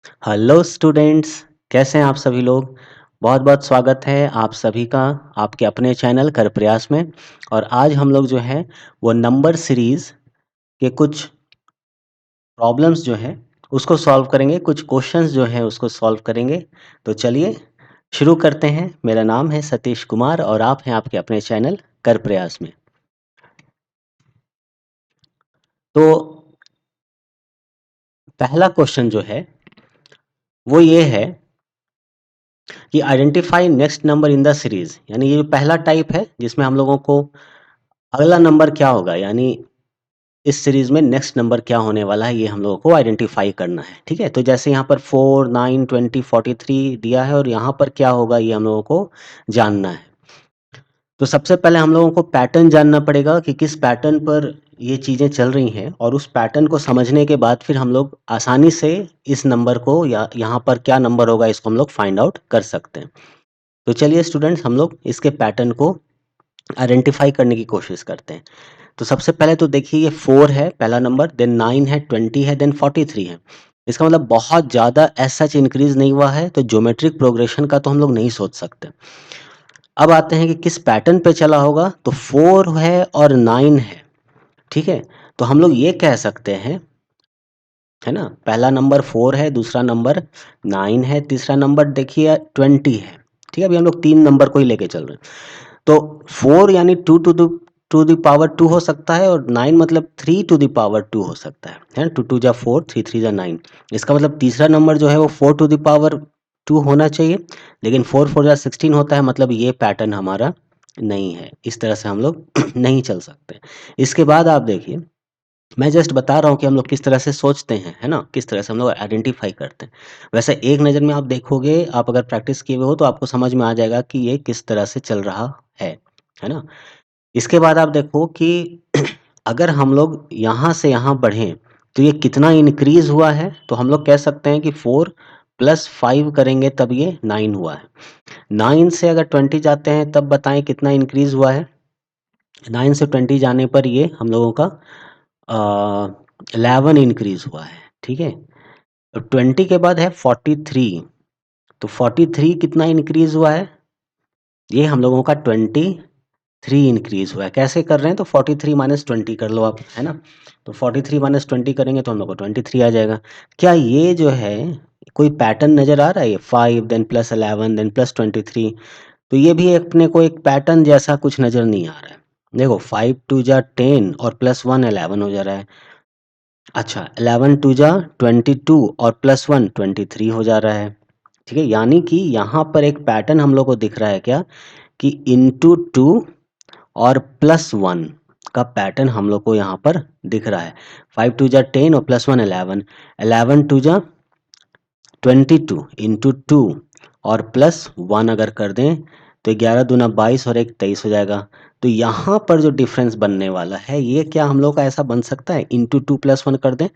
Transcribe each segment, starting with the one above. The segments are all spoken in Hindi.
हेलो स्टूडेंट्स, कैसे हैं आप सभी लोग। बहुत बहुत स्वागत है आप सभी का आपके अपने चैनल कर प्रयास में। और आज हम लोग जो है वो नंबर सीरीज के कुछ प्रॉब्लम्स जो है उसको सॉल्व करेंगे, कुछ क्वेश्चंस जो है उसको सॉल्व करेंगे। तो चलिए शुरू करते हैं। मेरा नाम है सतीश कुमार और आप हैं आपके अपने चैनल कर प्रयास में। तो पहला क्वेश्चन जो है वो ये है कि identify next number in the series, यानी ये जो पहला टाइप है जिसमें हम लोगों को अगला नंबर क्या होगा, यानी इस सीरीज में नेक्स्ट नंबर क्या होने वाला है, ये हम लोगों को आइडेंटिफाई करना है। ठीक है, तो जैसे यहाँ पर 4, 9, 20, 43 दिया है और यहाँ पर क्या होगा ये हम लोगों को जानना है। तो सबसे पहले हम लोगों को पैटर्न जानना पड़ेगा कि किस पैटर्न पर ये चीज़ें चल रही हैं, और उस पैटर्न को समझने के बाद फिर हम लोग आसानी से इस नंबर को या यहाँ पर क्या नंबर होगा इसको हम लोग फाइंड आउट कर सकते हैं। तो चलिए स्टूडेंट्स, हम लोग इसके पैटर्न को आइडेंटिफाई करने की कोशिश करते हैं। तो सबसे पहले तो देखिए ये 4 है पहला नंबर, देन 9 है, 20 है, देन 43 है। इसका मतलब बहुत ज़्यादा एज सच इंक्रीज नहीं हुआ है, तो ज्योमेट्रिक प्रोग्रेशन का तो हम लोग नहीं सोच सकते। अब आते हैं कि किस पैटर्न पे चला होगा, तो 4 है और 9 है। ठीक है, तो हम लोग ये कह सकते हैं, है ना, पहला नंबर 4 है, दूसरा नंबर 9 है, तीसरा नंबर देखिए 20 है। ठीक है, अभी हम लोग 3 नंबर को ही लेके चल रहे हैं। तो 4 यानी 2 टू द पावर 2 हो सकता है, और 9 मतलब 3 टू द पावर 2 हो सकता है। 2 2 जा 4, 3 3 जा 9। इसका मतलब तीसरा नंबर जो है वो 4 टू द पावर 2 होना चाहिए, लेकिन 4 4 जा 16 होता है, मतलब ये पैटर्न हमारा नहीं है। इस तरह से हम लोग नहीं चल सकते। इसके बाद आप देखिए, मैं जस्ट बता रहा हूँ कि हम लोग किस तरह से सोचते हैं, है ना, किस तरह से हम लोग आइडेंटिफाई करते हैं। वैसे एक नज़र में आप देखोगे, आप अगर प्रैक्टिस किए हुए हो तो आपको समझ में आ जाएगा कि ये किस तरह से चल रहा है ना। इसके बाद आप देखो कि अगर हम लोग यहाँ से यहाँ बढ़ें तो ये कितना इंक्रीज हुआ है, तो हम लोग कह सकते हैं कि 4 + 5 करेंगे तब ये 9 हुआ है। 9 से अगर 20 जाते हैं तब बताएं कितना इंक्रीज हुआ है। 9 से 20 जाने पर ये हम लोगों का 11 इंक्रीज हुआ है। ठीक है, तो 20 के बाद है 43, तो 43 कितना इंक्रीज हुआ है, ये हम लोगों का 23 इंक्रीज हुआ है। कैसे कर रहे हैं, तो 43 माइनस 20 कर लो आप, है ना। तो 43 माइनस 20 करेंगे तो हम लोग को 23 आ जाएगा। क्या ये जो है कोई पैटर्न नजर आ रहा है, ये 5 देन प्लस 11 देन प्लस 23, तो ये भी अपने को एक पैटर्न जैसा कुछ नजर नहीं आ रहा है। देखो 5 2 जा 10 और +1 11 हो जा रहा है। अच्छा, 11 2 जा 22 और +1 23 हो जा रहा है। ठीक है, यानी कि यहाँ पर एक पैटर्न हम लोग को दिख रहा है क्या, कि इंटू 2 और +1 का पैटर्न हम लोग को यहाँ पर दिख रहा है। 5 2 जा 10 और +1 11, 11 2 जा 22 इंटू 2 और +1 अगर कर दें तो 11 दूना 22 और 1 23 हो जाएगा। तो यहाँ पर जो डिफरेंस बनने वाला है, ये क्या हम लोग का ऐसा बन सकता है, इंटू 2 +1 कर दें,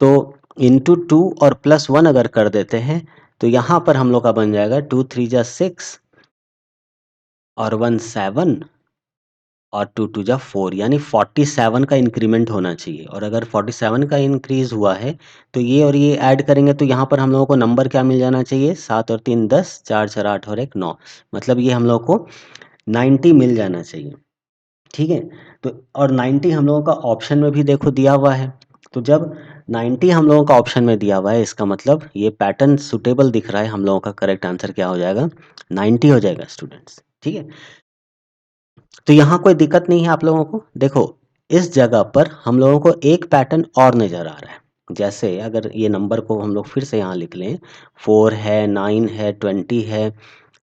तो इंटू 2 और +1 अगर कर देते हैं तो यहाँ पर हम लोग का बन जाएगा 2 3 जा 6 और 1 7 और 2 2 जा 4, यानी 47 का इंक्रीमेंट होना चाहिए। और अगर 47 का इंक्रीज हुआ है तो ये और ये ऐड करेंगे तो यहाँ पर हम लोगों को नंबर क्या मिल जाना चाहिए, 7 और 3 10, 4 4 8 और 1 9, मतलब ये हम लोग को 90 मिल जाना चाहिए। ठीक है, तो और 90 हम लोगों का ऑप्शन में भी देखो दिया हुआ है। तो जब 90 हम लोगों का ऑप्शन में दिया हुआ है, इसका मतलब ये पैटर्न सुटेबल दिख रहा है, हम लोगों का करेक्ट आंसर क्या हो जाएगा, 90 हो जाएगा स्टूडेंट्स। ठीक है, तो यहाँ कोई दिक्कत नहीं है आप लोगों को। देखो इस जगह पर हम लोगों को एक पैटर्न और नज़र आ रहा है। जैसे अगर ये नंबर को हम लोग फिर से यहाँ लिख लें, 4 है, 9 है, 20 है,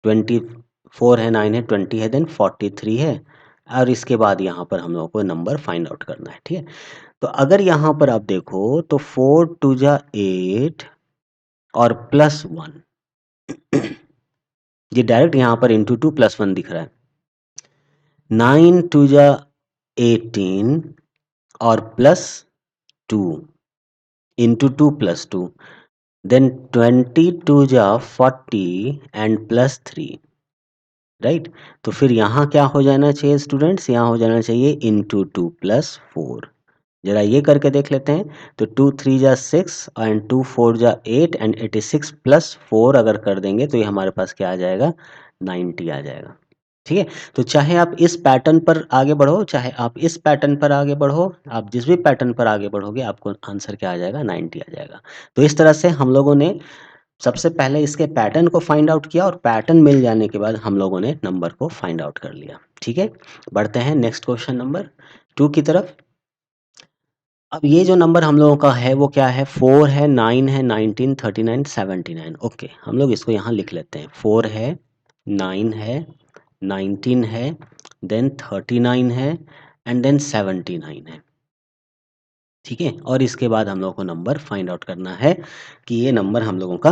24 है, 9 है, 20 है, देन 43 है, और इसके बाद यहाँ पर हम लोगों को नंबर फाइंड आउट करना है। ठीक है, तो अगर यहाँ पर आप देखो तो 4 2 जा 8 और +1, ये डायरेक्ट यहाँ पर इंटू 2 +1 दिख रहा है। 9 2 जा 18 और +2 इंटू 2 +2, देन 22 जा 40 एंड +3, राइट। तो फिर यहाँ क्या हो जाना चाहिए स्टूडेंट्स, यहाँ हो जाना चाहिए इंटू 2 + 4। जरा ये करके देख लेते हैं। तो 2 3 जा 6 एंड 2 4 जा 8 एंड 86 प्लस 4 अगर कर देंगे तो ये हमारे पास क्या आ जाएगा, 90 आ जाएगा। ठीक है, तो चाहे आप इस पैटर्न पर आगे बढ़ो, चाहे आप इस पैटर्न पर आगे बढ़ो, आप जिस भी पैटर्न पर आगे बढ़ोगे आपको आंसर क्या आ जाएगा, 90 आ जाएगा। तो इस तरह से हम लोगों ने सबसे पहले इसके पैटर्न को फाइंड आउट किया और पैटर्न मिल जाने के बाद हम लोगों ने नंबर को फाइंड आउट कर लिया। ठीक है, बढ़ते हैं नेक्स्ट क्वेश्चन नंबर 2 की तरफ। अब ये जो नंबर हम लोगों का है वो क्या है, 4 है, 9 है, 19, 39, 79। ओके, हम लोग इसको यहाँ लिख लेते हैं। 4 है, 9 है, 19 है, देन 39 है एंड देन 79 है। ठीक है, और इसके बाद हम लोगों को नंबर फाइंड आउट करना है कि ये नंबर हम लोगों का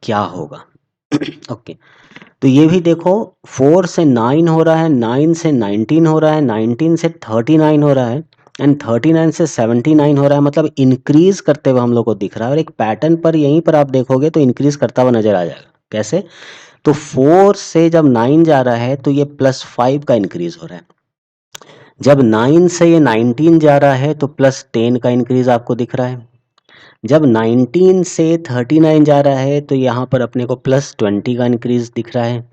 क्या होगा। ओके, तो ये भी देखो 4 से 9 हो रहा है, 9 से 19 हो रहा है, 19 से 39 हो रहा है एंड 39 से 79 हो रहा है, मतलब इंक्रीज करते हुए हम लोग को दिख रहा है। और एक पैटर्न पर यहीं पर आप देखोगे तो इंक्रीज करता हुआ नजर आ जाएगा। कैसे, तो 4 से जब 9 जा रहा है तो ये +5 का इंक्रीज हो रहा है। जब 9 से ये 19 जा रहा है तो +10 का इंक्रीज आपको दिख रहा है। जब 19 से 39 जा रहा है तो यहाँ पर अपने को +20 का इंक्रीज दिख रहा है।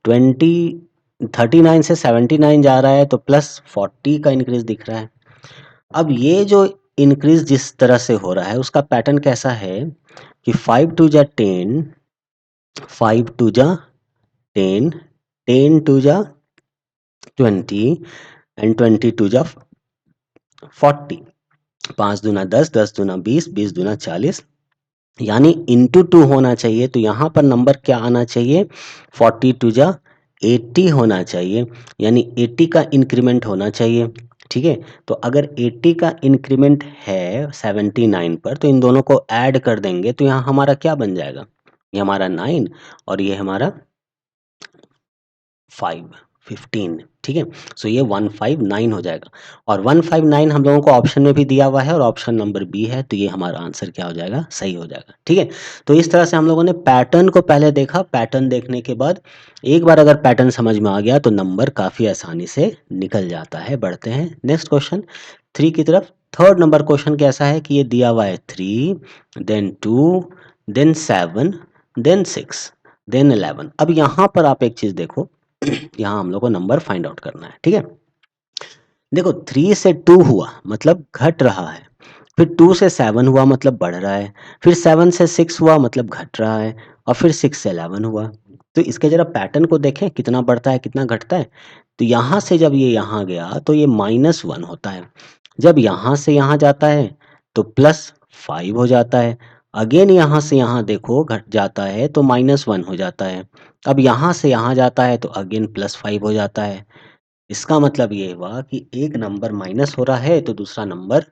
39 से 79 जा रहा है तो +40 का इंक्रीज दिख रहा है। अब ये जो इंक्रीज जिस तरह से हो रहा है उसका पैटर्न कैसा है कि 5 टू जा 10, 5 टू जा 10, 10 टू जा 20 एंड 20 टू जा 40। 5 दूना 10, 10 दूना 20, 20 दूना 40, यानी इंटू 2 होना चाहिए। तो यहाँ पर नंबर क्या आना चाहिए, 40 टू जा 80 होना चाहिए, यानी 80 का इंक्रीमेंट होना चाहिए। ठीक है, तो अगर 80 का इंक्रीमेंट है 79 पर तो इन दोनों को ऐड कर देंगे तो यहाँ हमारा क्या बन जाएगा, ये हमारा 9 और ये हमारा 15। ठीक है, सो ये 159 हो जाएगा और 159 हम लोगों को ऑप्शन में भी दिया हुआ है और ऑप्शन नंबर बी है, तो ये हमारा आंसर क्या हो जाएगा, सही हो जाएगा। ठीक है, तो इस तरह से हम लोगों ने पैटर्न को पहले देखा। पैटर्न देखने के बाद एक बार अगर पैटर्न समझ में आ गया तो नंबर काफ़ी आसानी से निकल जाता है। बढ़ते हैं नेक्स्ट क्वेश्चन 3 की तरफ। थर्ड नंबर क्वेश्चन कैसा है कि ये दिया हुआ है 3, देन 2, देन 7, देन 6, देन 11। अब यहाँ पर आप एक चीज़ देखो, यहाँ हम लोग को नंबर फाइंड आउट करना है। ठीक है, देखो 3 से 2 हुआ मतलब घट रहा है, फिर 2 से 7 हुआ मतलब बढ़ रहा है, फिर 7 से 6 हुआ मतलब घट रहा है, और फिर 6 से 11 हुआ। तो इसके जरा पैटर्न को देखें कितना बढ़ता है कितना घटता है। तो यहाँ से जब ये यहाँ गया तो ये -1 होता है, जब यहाँ से यहाँ जाता है तो +5 हो जाता है, अगेन यहाँ से यहाँ देखो घट जाता है तो -1 हो जाता है, अब यहाँ से यहाँ जाता है तो अगेन +5 हो जाता है। इसका मतलब ये हुआ कि एक नंबर माइनस हो रहा है तो दूसरा नंबर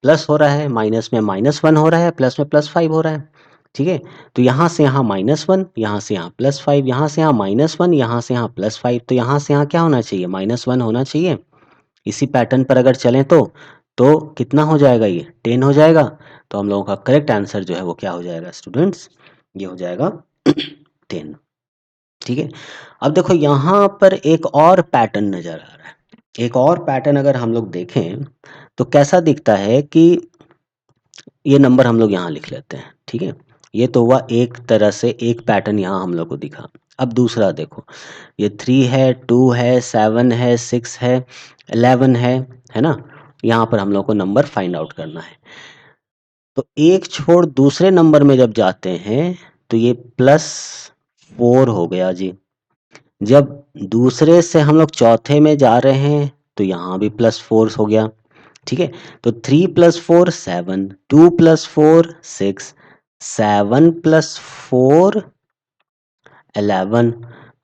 प्लस हो रहा है, माइनस में -1 हो रहा है, प्लस में +5 हो रहा है। ठीक है, तो यहाँ से यहाँ -1, यहाँ से यहाँ +5, यहाँ से यहाँ -1, यहाँ से यहाँ +5, तो यहाँ से यहाँ क्या होना चाहिए, -1 होना चाहिए। इसी पैटर्न पर अगर चलें तो कितना हो जाएगा, ये 10 हो जाएगा। तो हम लोगों का करेक्ट आंसर जो है वो क्या हो जाएगा स्टूडेंट्स, ये हो जाएगा 10। ठीक है, अब देखो यहाँ पर एक और पैटर्न नज़र आ रहा है। एक और पैटर्न अगर हम लोग देखें तो कैसा दिखता है कि ये नंबर हम लोग यहाँ लिख लेते हैं। ठीक है, ये तो हुआ एक तरह से एक पैटर्न यहाँ हम लोग को दिखा। अब दूसरा देखो, ये 3 है, 2 है, 7 है, 6 है, 11 है ना। यहाँ पर हम लोग को नंबर फाइंड आउट करना है। तो एक छोड़ दूसरे नंबर में जब जाते हैं तो ये +4 हो गया जी। जब दूसरे से हम लोग चौथे में जा रहे हैं तो यहाँ भी +4 हो गया। ठीक है, तो 3 + 4 7, 2 + 4 6, 7 + 4 11,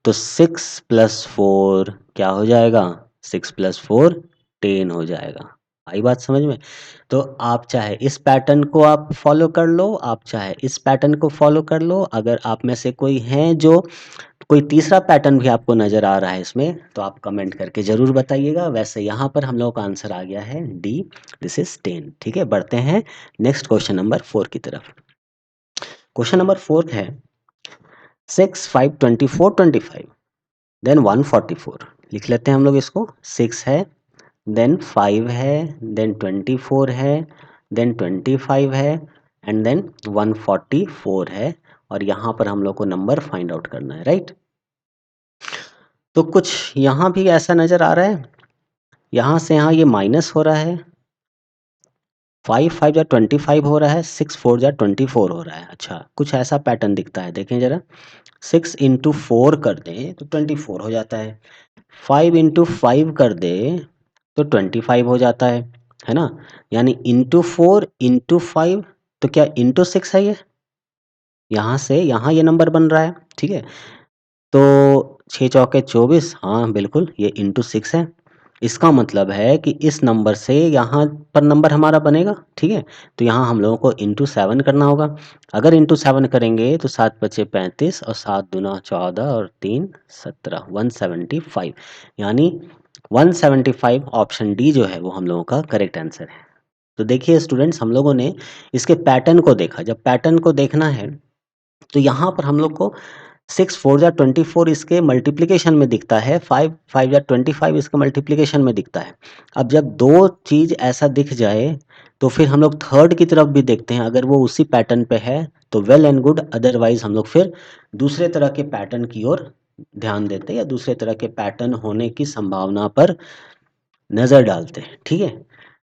तो 6 + 4 क्या हो जाएगा, 6 + 4 10 हो जाएगा। आई बात समझ में। तो आप चाहे इस पैटर्न को आप फॉलो कर लो, आप चाहे इस पैटर्न को फॉलो कर लो। अगर आप में से कोई हैं जो कोई तीसरा पैटर्न भी आपको नज़र आ रहा है इसमें तो आप कमेंट करके ज़रूर बताइएगा। वैसे यहाँ पर हम लोगों का आंसर आ गया है डी, दिस इज 10। ठीक है, बढ़ते हैं नेक्स्ट क्वेश्चन नंबर 4 की तरफ। क्वेश्चन नंबर 4 है 6 5 24 25 देन 144। लिख लेते हैं हम लोग इसको। 6 है, देन 5 है, देन 24 है, देन 25 है, एंड देन 144 है, और यहाँ पर हम लोग को नंबर फाइंड आउट करना है, राइट। तो कुछ यहाँ भी ऐसा नज़र आ रहा है, यहाँ से यहाँ ये माइनस हो रहा है, 5 5 जा 25 हो रहा है, 6 4 जा 24 हो रहा है। अच्छा, कुछ ऐसा पैटर्न दिखता है, देखें ज़रा। 6 इंटू 4 कर दें तो 24 हो जाता है, 5 इंटू 5 कर दे तो 25 हो जाता है ना। यानी इंटू 4 इंटू 5, तो क्या इंटू 6 है ये, यहाँ से यहाँ ये नंबर बन रहा है, ठीक है। तो 6 चौके 24, हाँ बिल्कुल ये इंटू 6 है। इसका मतलब है कि इस नंबर से यहाँ पर नंबर हमारा बनेगा, ठीक है। तो यहाँ हम लोगों को इंटू 7 करना होगा। अगर इंटू 7 करेंगे तो 7 बचे 35 और 7 दूना 14 और 3 17, 175, यानी 175 ऑप्शन डी जो है वो हम लोगों का करेक्ट आंसर है। तो देखिए स्टूडेंट्स, हम लोगों ने इसके पैटर्न को देखा। जब पैटर्न को देखना है तो यहाँ पर हम लोग को 6 4 जा 24 इसके मल्टीप्लिकेशन में दिखता है, 5 5 जा 25 इसके मल्टीप्लिकेशन में दिखता है। अब जब दो चीज़ ऐसा दिख जाए तो फिर हम लोग थर्ड की तरफ भी देखते हैं, अगर वो उसी पैटर्न पे है तो वेल एंड गुड, अदरवाइज हम लोग फिर दूसरे तरह के पैटर्न की ओर ध्यान देते हैं या दूसरे तरह के पैटर्न होने की संभावना पर नज़र डालते हैं, ठीक है।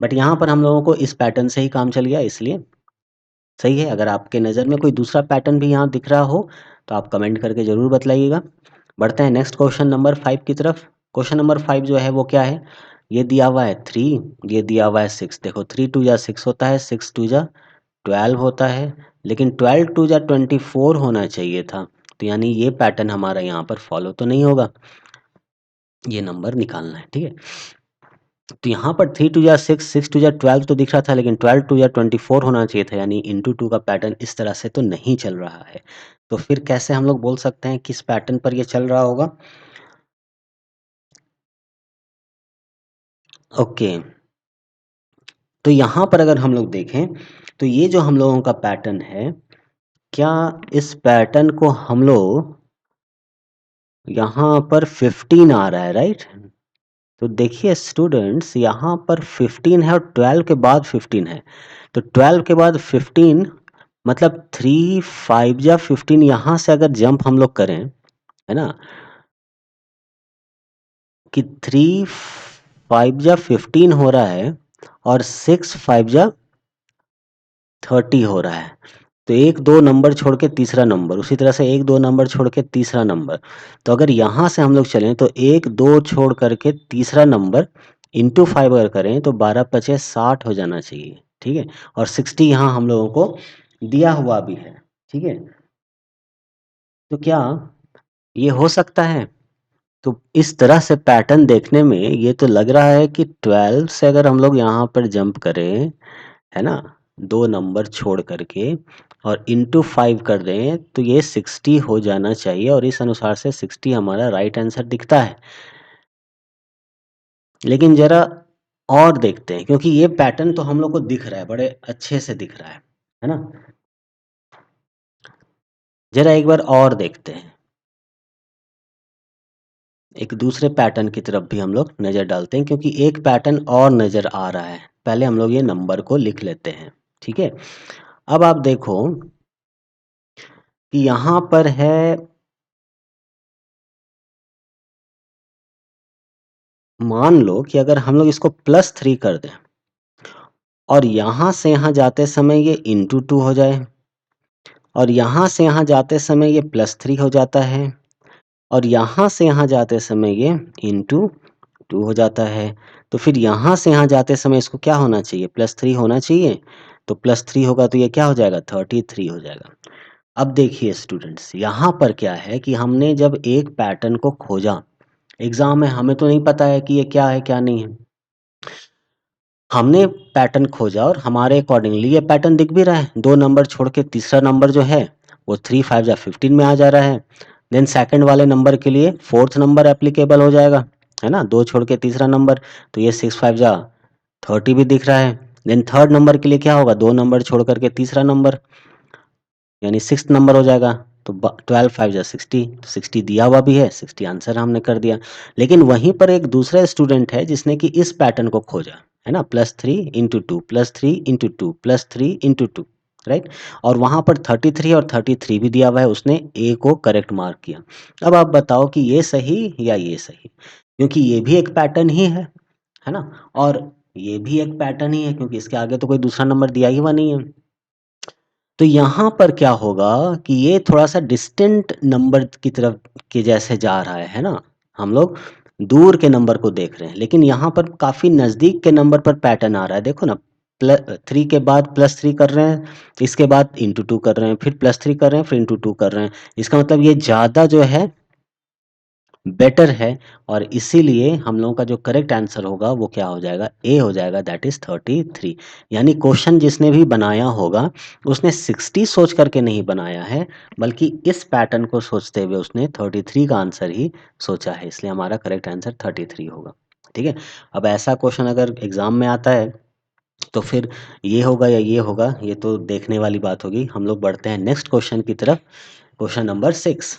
बट यहाँ पर हम लोगों को इस पैटर्न से ही काम चल गया, इसलिए सही है। अगर आपके नज़र में कोई दूसरा पैटर्न भी यहाँ दिख रहा हो तो आप कमेंट करके ज़रूर बतलाइएगा। बढ़ते हैं नेक्स्ट क्वेश्चन नंबर 5 की तरफ। क्वेश्चन नंबर 5 जो है वो क्या है, ये दिया हुआ है 3, ये दिया हुआ है 6। देखो 3 2 जा 6 होता है, 6 2 जा 12 होता है, लेकिन 12 2 जा 24 होना चाहिए था। तो यानी ये पैटर्न हमारा यहाँ पर फॉलो तो नहीं होगा, ये नंबर निकालना है, ठीक है। तो यहाँ पर 3 2 जा 6, 6 2 जा 12 तो दिख रहा था, लेकिन 12 2 जा 24 होना चाहिए था, यानी इंटू 2 का पैटर्न इस तरह से तो नहीं चल रहा है। तो फिर कैसे हम लोग बोल सकते हैं किस पैटर्न पर ये चल रहा होगा। ओके, तो यहाँ पर अगर हम लोग देखें तो ये जो हम लोगों का पैटर्न है, क्या इस पैटर्न को हम लोग यहाँ पर 15 आ रहा है, राइट। तो देखिए स्टूडेंट्स, यहाँ पर 15 है और 12 के बाद 15 है, तो 12 के बाद 15 मतलब 3 5 जा 15, यहाँ से अगर जंप हम लोग करें, है ना, कि 3 5 जा 15 हो रहा है और 6 5 जा 30 हो रहा है। तो एक दो नंबर छोड़ के तीसरा नंबर, उसी तरह से एक दो नंबर छोड़ के तीसरा नंबर। तो अगर यहाँ से हम लोग चलें तो एक दो छोड़ करके तीसरा नंबर इंटू 5 अगर करें तो 12 पचे 60 हो जाना चाहिए, ठीक है। और 60 यहाँ हम लोगों को दिया हुआ भी है, ठीक है। तो क्या ये हो सकता है? तो इस तरह से पैटर्न देखने में ये तो लग रहा है कि 12 से अगर हम लोग यहाँ पर जंप करें, है ना, दो नंबर छोड़ करके और इंटू 5 कर दें तो ये 60 हो जाना चाहिए, और इस अनुसार से 60 हमारा राइट आंसर दिखता है। लेकिन जरा और देखते हैं, क्योंकि ये पैटर्न तो हम लोग को दिख रहा है, बड़े अच्छे से दिख रहा है ना। जरा एक बार और देखते हैं, एक दूसरे पैटर्न की तरफ भी हम लोग नज़र डालते हैं, क्योंकि एक पैटर्न और नज़र आ रहा है। पहले हम लोग ये नंबर को लिख लेते हैं, ठीक है। अब आप देखो कि यहाँ पर है, मान लो कि अगर हम लोग इसको +3 कर दें और यहाँ से यहाँ जाते समय ये इंटू 2 हो जाए, और यहाँ से यहाँ जाते समय ये +3 हो जाता है, और यहाँ से यहाँ जाते समय ये इंटू 2 हो जाता है। तो फिर यहाँ से यहाँ जाते समय इसको क्या होना चाहिए, +3 होना चाहिए। तो +3 होगा तो ये क्या हो जाएगा, 33 हो जाएगा। अब देखिए स्टूडेंट्स, यहाँ पर क्या है कि हमने जब एक पैटर्न को खोजा, एग्जाम में हमें तो नहीं पता है कि ये क्या है क्या नहीं है, हमने पैटर्न खोजा और हमारे अकॉर्डिंगली ये पैटर्न दिख भी रहा है। दो नंबर छोड़ के तीसरा नंबर जो है वो 3 5 जा 15 में आ जा रहा है। देन सेकंड वाले नंबर के लिए फोर्थ नंबर एप्लीकेबल हो जाएगा, है ना, दो छोड़ के तीसरा नंबर, तो ये 6 5 जा 30 भी दिख रहा है। देन थर्ड नंबर के लिए क्या होगा, दो नंबर छोड़ करके तीसरा नंबर, यानी 6th नंबर हो जाएगा, तो 12 5 जा 60, 60 दिया हुआ भी है, 60 आंसर हमने कर दिया। लेकिन वहीं पर एक दूसरा स्टूडेंट है जिसने कि इस पैटर्न को खोजा, है ना, +3 into two, +3 into two, +3 into two, right. और वहाँ पर 33 और 33 भी दिया हुआ है, उसने ए को करेक्ट मार्क किया। अब आप बताओ कि ये सही या ये सही, क्योंकि ये भी एक पैटर्न ही है ना, और ये भी एक पैटर्न ही है, क्योंकि इसके आगे तो कोई दूसरा नंबर दिया ही हुआ नहीं है। तो यहाँ पर क्या होगा कि ये थोड़ा-सा डिस्टेंट नंबर की तरफ के जैसे जा रहा है ना? हम लोग दूर के नंबर को देख रहे हैं, लेकिन यहाँ पर काफ़ी नज़दीक के नंबर पर पैटर्न आ रहा है। देखो ना, 3 के बाद +3 कर रहे हैं, इसके बाद इंटू 2 कर रहे हैं, फिर +3 कर रहे हैं, फिर इंटू 2 कर रहे हैं। इसका मतलब ये ज़्यादा जो है बेटर है, और इसीलिए हम लोगों का जो करेक्ट आंसर होगा वो क्या हो जाएगा, ए हो जाएगा, दैट इज 33। यानी क्वेश्चन जिसने भी बनाया होगा उसने 60 सोच करके नहीं बनाया है, बल्कि इस पैटर्न को सोचते हुए उसने 33 का आंसर ही सोचा है, इसलिए हमारा करेक्ट आंसर 33 होगा। ठीक है। अब ऐसा क्वेश्चन अगर एग्जाम में आता है तो फिर ये होगा या ये होगा, ये तो देखने वाली बात होगी। हम लोग बढ़ते हैं नेक्स्ट क्वेश्चन की तरफ, क्वेश्चन नंबर 6।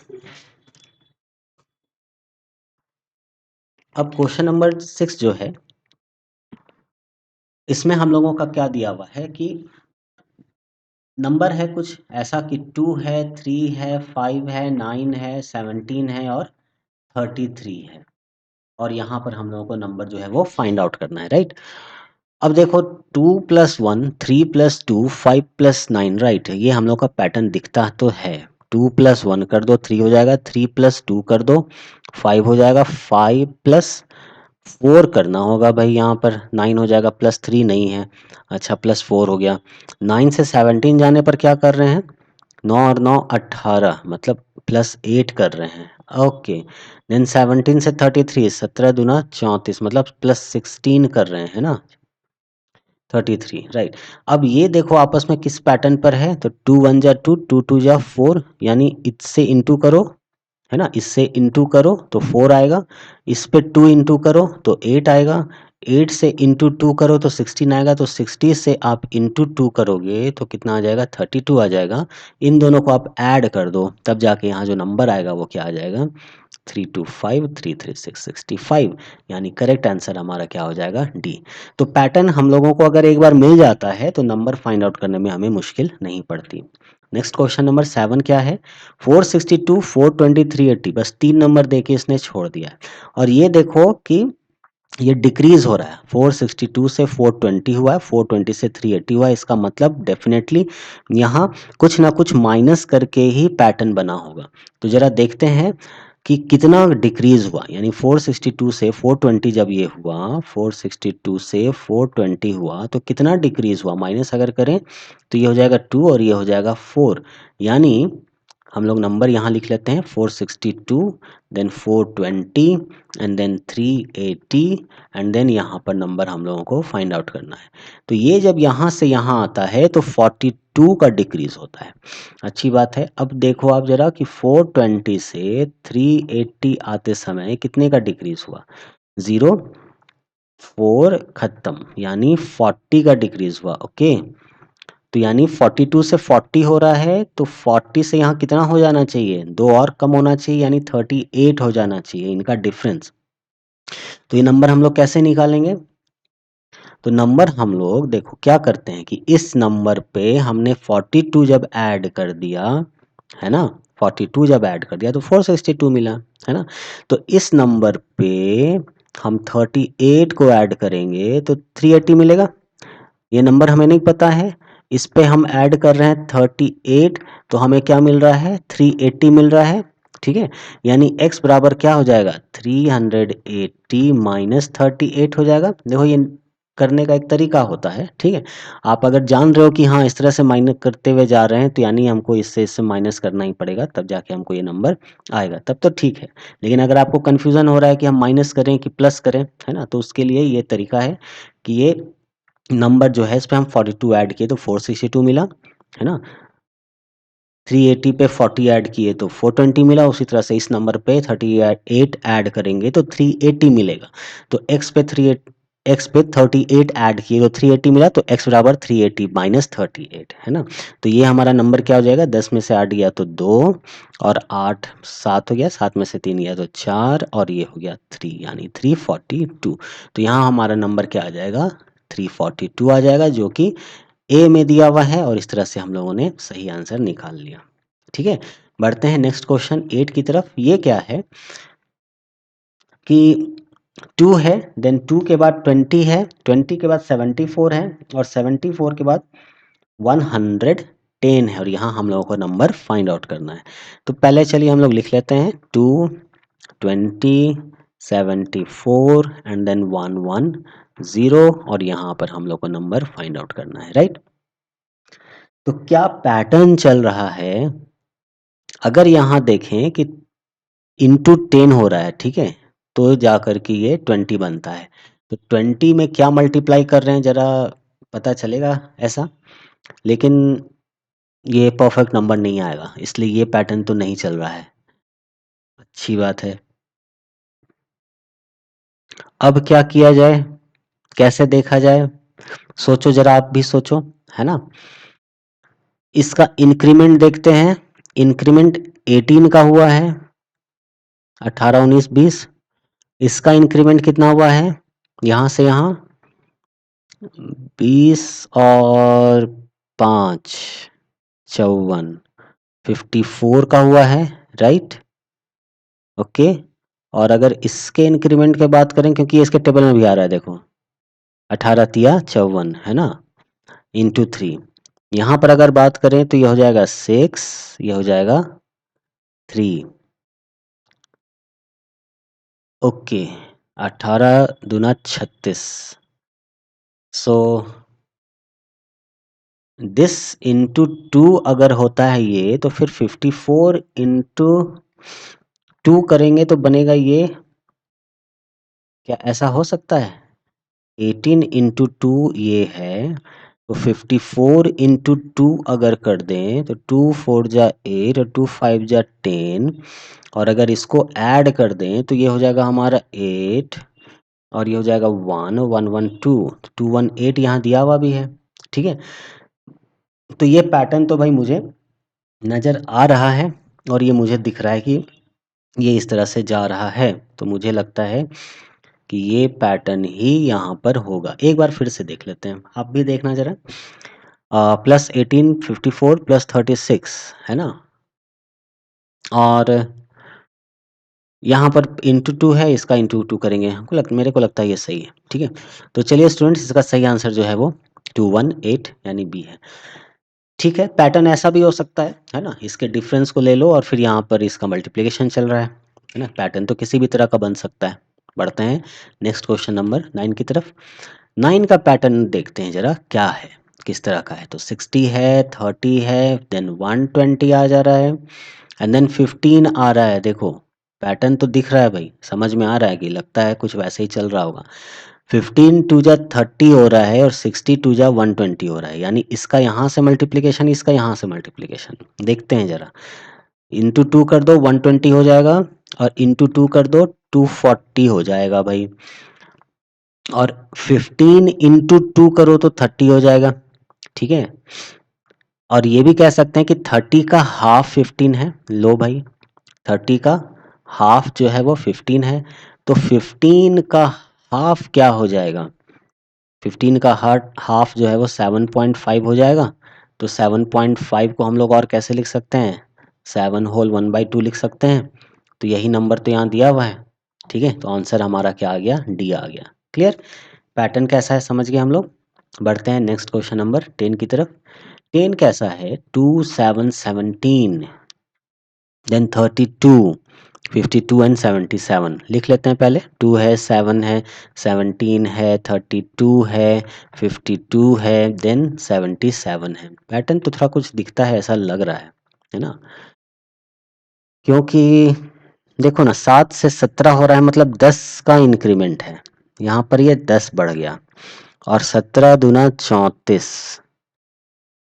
अब क्वेश्चन नंबर 6 जो है, इसमें हम लोगों का क्या दिया हुआ है कि नंबर है कुछ ऐसा कि 2 है, 3 है, 5 है, 9 है, 17 है और 33 है, और यहाँ पर हम लोगों को नंबर जो है वो फाइंड आउट करना है, राइट। अब देखो, 2+1, 3+2, 5+9, राइट, ये हम लोग का पैटर्न दिखता तो है। 2+1 कर दो 3 हो जाएगा, 3+2 कर दो 5 हो जाएगा, 5+4 करना होगा भाई, यहाँ पर 9 हो जाएगा, +3 नहीं है, अच्छा +4 हो गया। 9 से 17 जाने पर क्या कर रहे हैं, 9 और 9 18, मतलब +8 कर रहे हैं, ओके। देन 17 से 33, 17 दूना 34, मतलब +16 कर रहे हैं ना, 33, राइट। अब ये देखो आपस में किस पैटर्न पर है, तो 2 1 जा 2, 2 2 जा 4, यानी इससे इंटू करो, है ना, इससे इंटू करो तो 4 आएगा, इस पे 2 इंटू करो तो 8 आएगा, 8 से इंटू 2 करो तो 16 आएगा, तो 60 से आप इंटू 2 करोगे तो कितना आ जाएगा, 32 आ जाएगा। इन दोनों को आप ऐड कर दो, तब जाके यहाँ जो नंबर आएगा वो क्या आ जाएगा, 325 336 65, यानी करेक्ट आंसर हमारा क्या हो जाएगा, डी। तो पैटर्न हम लोगों को अगर एक बार मिल जाता है तो नंबर फाइंड आउट करने में हमें मुश्किल नहीं पड़ती। नेक्स्ट क्वेश्चन नंबर 7 क्या है, 462 420 380, बस 3 नंबर देके इसने छोड़ दिया है, और ये देखो कि ये डिक्रीज हो रहा है, 462 से 420 हुआ है, 420 से 380 हुआ है, इसका मतलब डेफिनेटली यहाँ कुछ ना कुछ माइनस करके ही पैटर्न बना होगा। तो जरा देखते हैं कि कितना डिक्रीज हुआ, यानी 462 से 420 जब ये हुआ, 462 से 420 हुआ तो कितना डिक्रीज हुआ, माइनस अगर करें तो ये हो जाएगा 2 और ये हो जाएगा 4, यानी हम लोग नंबर यहाँ लिख लेते हैं 462, then 420 and then 380, and then यहाँ पर नंबर हम लोगों को फाइंड आउट करना है। तो ये जब यहाँ से यहाँ आता है तो 42 का डिक्रीज होता है, अच्छी बात है। अब देखो आप जरा कि 420 से 380 आते समय कितने का डिक्रीज हुआ, 0, 4 खत्म, यानी 40 का डिक्रीज हुआ, ओके। तो यानी 42 से 40 हो रहा है, तो 40 से यहाँ कितना हो जाना चाहिए, 2 और कम होना चाहिए, यानी 38 हो जाना चाहिए इनका डिफरेंस। तो ये नंबर हम लोग कैसे निकालेंगे, तो नंबर हम लोग देखो क्या करते हैं कि इस नंबर पे हमने 42 जब ऐड कर दिया, है ना, 42 जब ऐड कर दिया तो 462 मिला, है ना। तो इस नंबर पे हम 38 को ऐड करेंगे तो 380 मिलेगा, ये नंबर हमें नहीं पता है, इस पे हम ऐड कर रहे हैं 38, तो हमें क्या मिल रहा है, 380 मिल रहा है, ठीक है। यानी x बराबर क्या हो जाएगा, 380 माइनस 38 हो जाएगा। देखो ये करने का एक तरीका होता है, ठीक है। आप अगर जान रहे हो कि हाँ इस तरह से माइनस करते हुए जा रहे हैं तो यानी हमको इससे माइनस करना ही पड़ेगा, तब जाके हमको ये नंबर आएगा, तब तो ठीक है। लेकिन अगर आपको कन्फ्यूजन हो रहा है कि हम माइनस करें कि प्लस करें, है ना, तो उसके लिए ये तरीका है कि ये नंबर जो है इस पे हम 42 ऐड किए तो 462 मिला, है ना, 380 पे 40 ऐड किए तो 420 मिला, उसी तरह से इस नंबर पे 38 ऐड करेंगे तो 380 मिलेगा। तो x पे 3 x पे 38 ऐड किए तो 380 मिला, तो x बराबर 380 माइनस 38 है ना। तो ये हमारा नंबर क्या हो जाएगा, 10 में से 8 गया तो 2 और 8 7 हो गया, 7 में से 3 गया तो 4 और ये हो गया 3 यानी 342। तो यहाँ हमारा नंबर क्या आ जाएगा, 342 आ जाएगा, जो कि ए में दिया हुआ है और इस तरह से हम लोगों ने सही आंसर निकाल लिया। ठीक है, बढ़ते हैं नेक्स्ट क्वेश्चन 8 की तरफ। ये क्या है कि 2 है, देन 2 के बाद 20 है, 20 के बाद 74 है और 74 के बाद 110 है और यहाँ हम लोगों को नंबर फाइंड आउट करना है। तो पहले चलिए हम लोग लिख लेते हैं 2 20 74 एंड देन 110 और यहाँ पर हम लोग को नंबर फाइंड आउट करना है, राइट। तो क्या पैटर्न चल रहा है, अगर यहाँ देखें कि इंटू 10 हो रहा है, ठीक है, तो जाकर के ये 20 बनता है। तो 20 में क्या मल्टीप्लाई कर रहे हैं जरा पता चलेगा ऐसा, लेकिन ये परफेक्ट नंबर नहीं आएगा, इसलिए ये पैटर्न तो नहीं चल रहा है। अच्छी बात है। अब क्या किया जाए, कैसे देखा जाए, सोचो जरा, आप भी सोचो, है ना। इसका इंक्रीमेंट देखते हैं, इंक्रीमेंट 18 का हुआ है, 18 19 20। इसका इंक्रीमेंट कितना हुआ है, यहाँ से यहाँ 20 और 5 54 54 का हुआ है, राइट। ओके, और अगर इसके इंक्रीमेंट की बात करें, क्योंकि इसके टेबल में भी आ रहा है, देखो 18 तिया 54 है ना, इंटू 3। यहाँ पर अगर बात करें तो ये हो जाएगा 6, ये हो जाएगा 3। ओके, 18 दूना 36। सो दिस इंटू 2 अगर होता है ये, तो फिर 54 इंटू 2 करेंगे तो बनेगा ये, क्या ऐसा हो सकता है, 18 इंटू 2 ये है, तो 54 इंटू 2 अगर कर दें तो 2 4 जा 8 और 2 5 जा 10, और अगर इसको ऐड कर दें तो ये हो जाएगा हमारा 8 और ये हो जाएगा 1 1 1 2 2 1 8 यहाँ दिया हुआ भी है, ठीक है। तो ये पैटर्न तो भाई मुझे नज़र आ रहा है और ये मुझे दिख रहा है कि ये इस तरह से जा रहा है, तो मुझे लगता है कि ये पैटर्न ही यहाँ पर होगा। एक बार फिर से देख लेते हैं, आप भी देखना जरा। प्लस 18 54 प्लस 36 है ना, और यहाँ पर इंटू 2 है, इसका इंटू 2 करेंगे, मेरे को लगता है ये सही है, ठीक है। तो चलिए स्टूडेंट्स, इसका सही आंसर जो है वो 218 यानी बी है। ठीक है, पैटर्न ऐसा भी हो सकता है ना, इसके डिफरेंस को ले लो और फिर यहाँ पर इसका मल्टीप्लिकेशन चल रहा है ना, पैटर्न तो किसी भी तरह का बन सकता है। बढ़ते हैं नेक्स्ट क्वेश्चन नंबर 9 की तरफ। 9 का पैटर्न देखते हैं जरा क्या है, किस तरह का है। तो 60 है, 30 है, देन 120 आ जा रहा है एंड देन 15 आ रहा है। देखो पैटर्न तो दिख रहा है भाई, समझ में आ रहा है कि लगता है कुछ वैसे ही चल रहा होगा। 15 टू जा 30 हो रहा है और 60 टू जा 120 हो रहा है, यानी इसका यहाँ से मल्टीप्लिकेशन, इसका यहाँ से मल्टीप्लिकेशन देखते हैं जरा। इंटू 2 कर दो 120 हो जाएगा और इंटू 2 कर दो 240 हो जाएगा भाई, और 15 इंटू 2 करो तो 30 हो जाएगा, ठीक है। और ये भी कह सकते हैं कि 30 का हाफ 15 है, लो भाई 30 का हाफ जो है वो 15 है, तो 15 का हाफ क्या हो जाएगा, 15 का हाफ जो है वो 7.5 हो जाएगा। तो 7.5 को हम लोग और कैसे लिख सकते हैं, 7 होल 1/2 लिख सकते हैं। तो यही नंबर तो यहाँ दिया हुआ है, ठीक है। तो आंसर हमारा क्या आ गया, डी आ गया। क्लियर, पैटर्न कैसा है समझ गए हम लोग। बढ़ते हैं नेक्स्ट क्वेश्चन नंबर 10 की तरफ। 10 कैसा है, 2 7 17 देन 32 52 एंड 77 लिख लेते हैं पहले। 2 है, 7 है, 17 है, 32 है, 52 है, देन 77 है। पैटर्न तो थोड़ा कुछ दिखता है ऐसा लग रहा है ना, क्योंकि देखो ना 7 से 17 हो रहा है, मतलब 10 का इंक्रीमेंट है, यहाँ पर ये 10 बढ़ गया और 17 दूना 34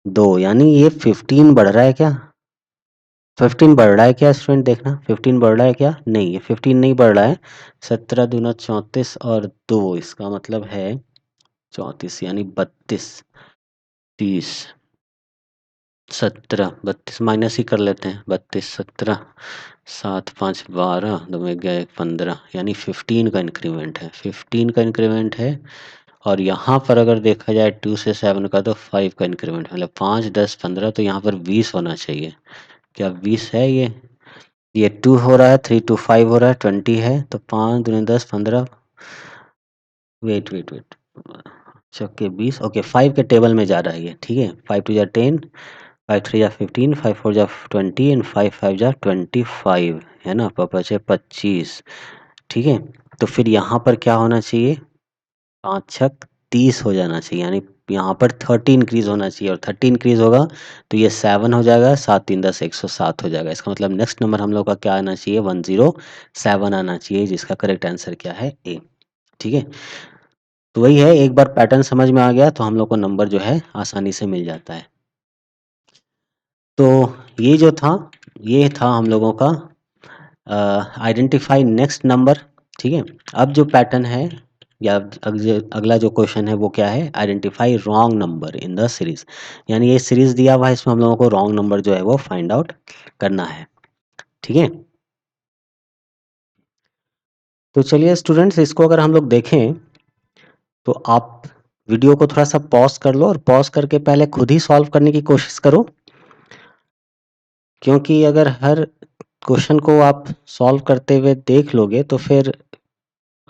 2, यानी ये 15 बढ़ रहा है क्या, 15 बढ़ रहा है क्या स्टूडेंट? देखना 15 बढ़ रहा है क्या? नहीं, ये 15 नहीं बढ़ रहा है। 17 दूना 34 और 2, इसका मतलब है 34 यानी 32, 30, 17, 32 माइनस ही कर लेते हैं। 32, 17, 7, 5, 12, 2 में गया 1, 15 यानी 15 का इंक्रीमेंट है। 15 का इंक्रीमेंट है। और यहाँ पर अगर देखा जाए 2 से 7 का तो 5 का इंक्रीमेंट, मतलब 5, 10, 15, तो यहाँ पर 20 होना चाहिए। क्या 20 है ये 2 हो रहा है, 3 to 5 हो रहा है, 20 है, तो 5 दूनी 10, 15, वेट चौके 20, ओके 5 के टेबल में जा रहा है ये, ठीक है। 5 2 जा 10, 5 3 जा 15, 5 4 जा 20 एंड 5 5 जा 25, है ना, बचे 25, ठीक है। तो फिर यहाँ पर क्या होना चाहिए? 5 छक 30 हो जाना चाहिए, यानी यहाँ पर 30 इंक्रीज होना चाहिए, और 30 इंक्रीज होगा तो ये 7 हो जाएगा, 7 3 10 107 हो जाएगा। इसका मतलब नेक्स्ट नंबर हम लोग का क्या आना चाहिए? 107 आना चाहिए, जिसका करेक्ट आंसर क्या है? ए, ठीक है। तो वही है, एक बार पैटर्न समझ में आ गया तो हम लोग को नंबर जो है आसानी से मिल जाता है। तो ये जो था, ये था हम लोगों का आइडेंटिफाई नेक्स्ट नंबर, ठीक है। अब जो पैटर्न है या अगला जो क्वेश्चन है वो क्या है? Identify wrong number in the series, यानी ये सीरीज दिया हुआ है, इसमें हम लोगों को रॉन्ग नंबर जो है वो फाइंड आउट करना है, ठीक है। तो चलिए स्टूडेंट्स, इसको अगर हम लोग देखें तो आप वीडियो को थोड़ा सा पॉज कर लो, और पॉज करके पहले खुद ही सॉल्व करने की कोशिश करो, क्योंकि अगर हर क्वेश्चन को आप सॉल्व करते हुए देख लोगे तो फिर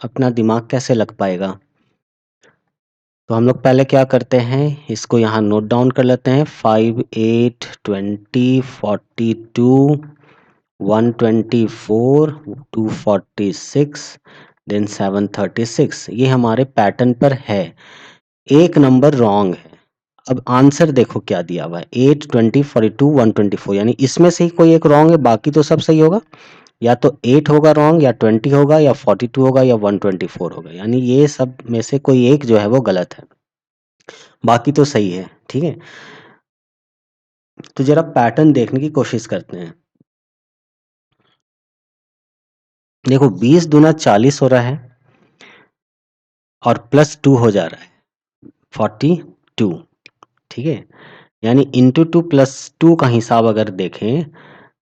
अपना दिमाग कैसे लग पाएगा। तो हम लोग पहले क्या करते हैं, इसको यहाँ नोट डाउन कर लेते हैं। 5 8 20 42 124 246 देन 736, ये हमारे पैटर्न पर है। एक नंबर रॉन्ग है। अब आंसर देखो क्या दिया हुआ है, 8 20 42 124, यानी इसमें से ही कोई एक रॉन्ग है, बाकी तो सब सही होगा। या तो 8 होगा रॉन्ग, या 20 होगा, या 42 होगा, या 124 होगा, यानी ये सब में से कोई एक जो है वो गलत है, बाकी तो सही है, ठीक है। तो जरा पैटर्न देखने की कोशिश करते हैं। देखो 20 दूना 40 हो रहा है, और +2 हो जा रहा है 42, ठीक है। यानी इंटू 2 +2 का हिसाब अगर देखें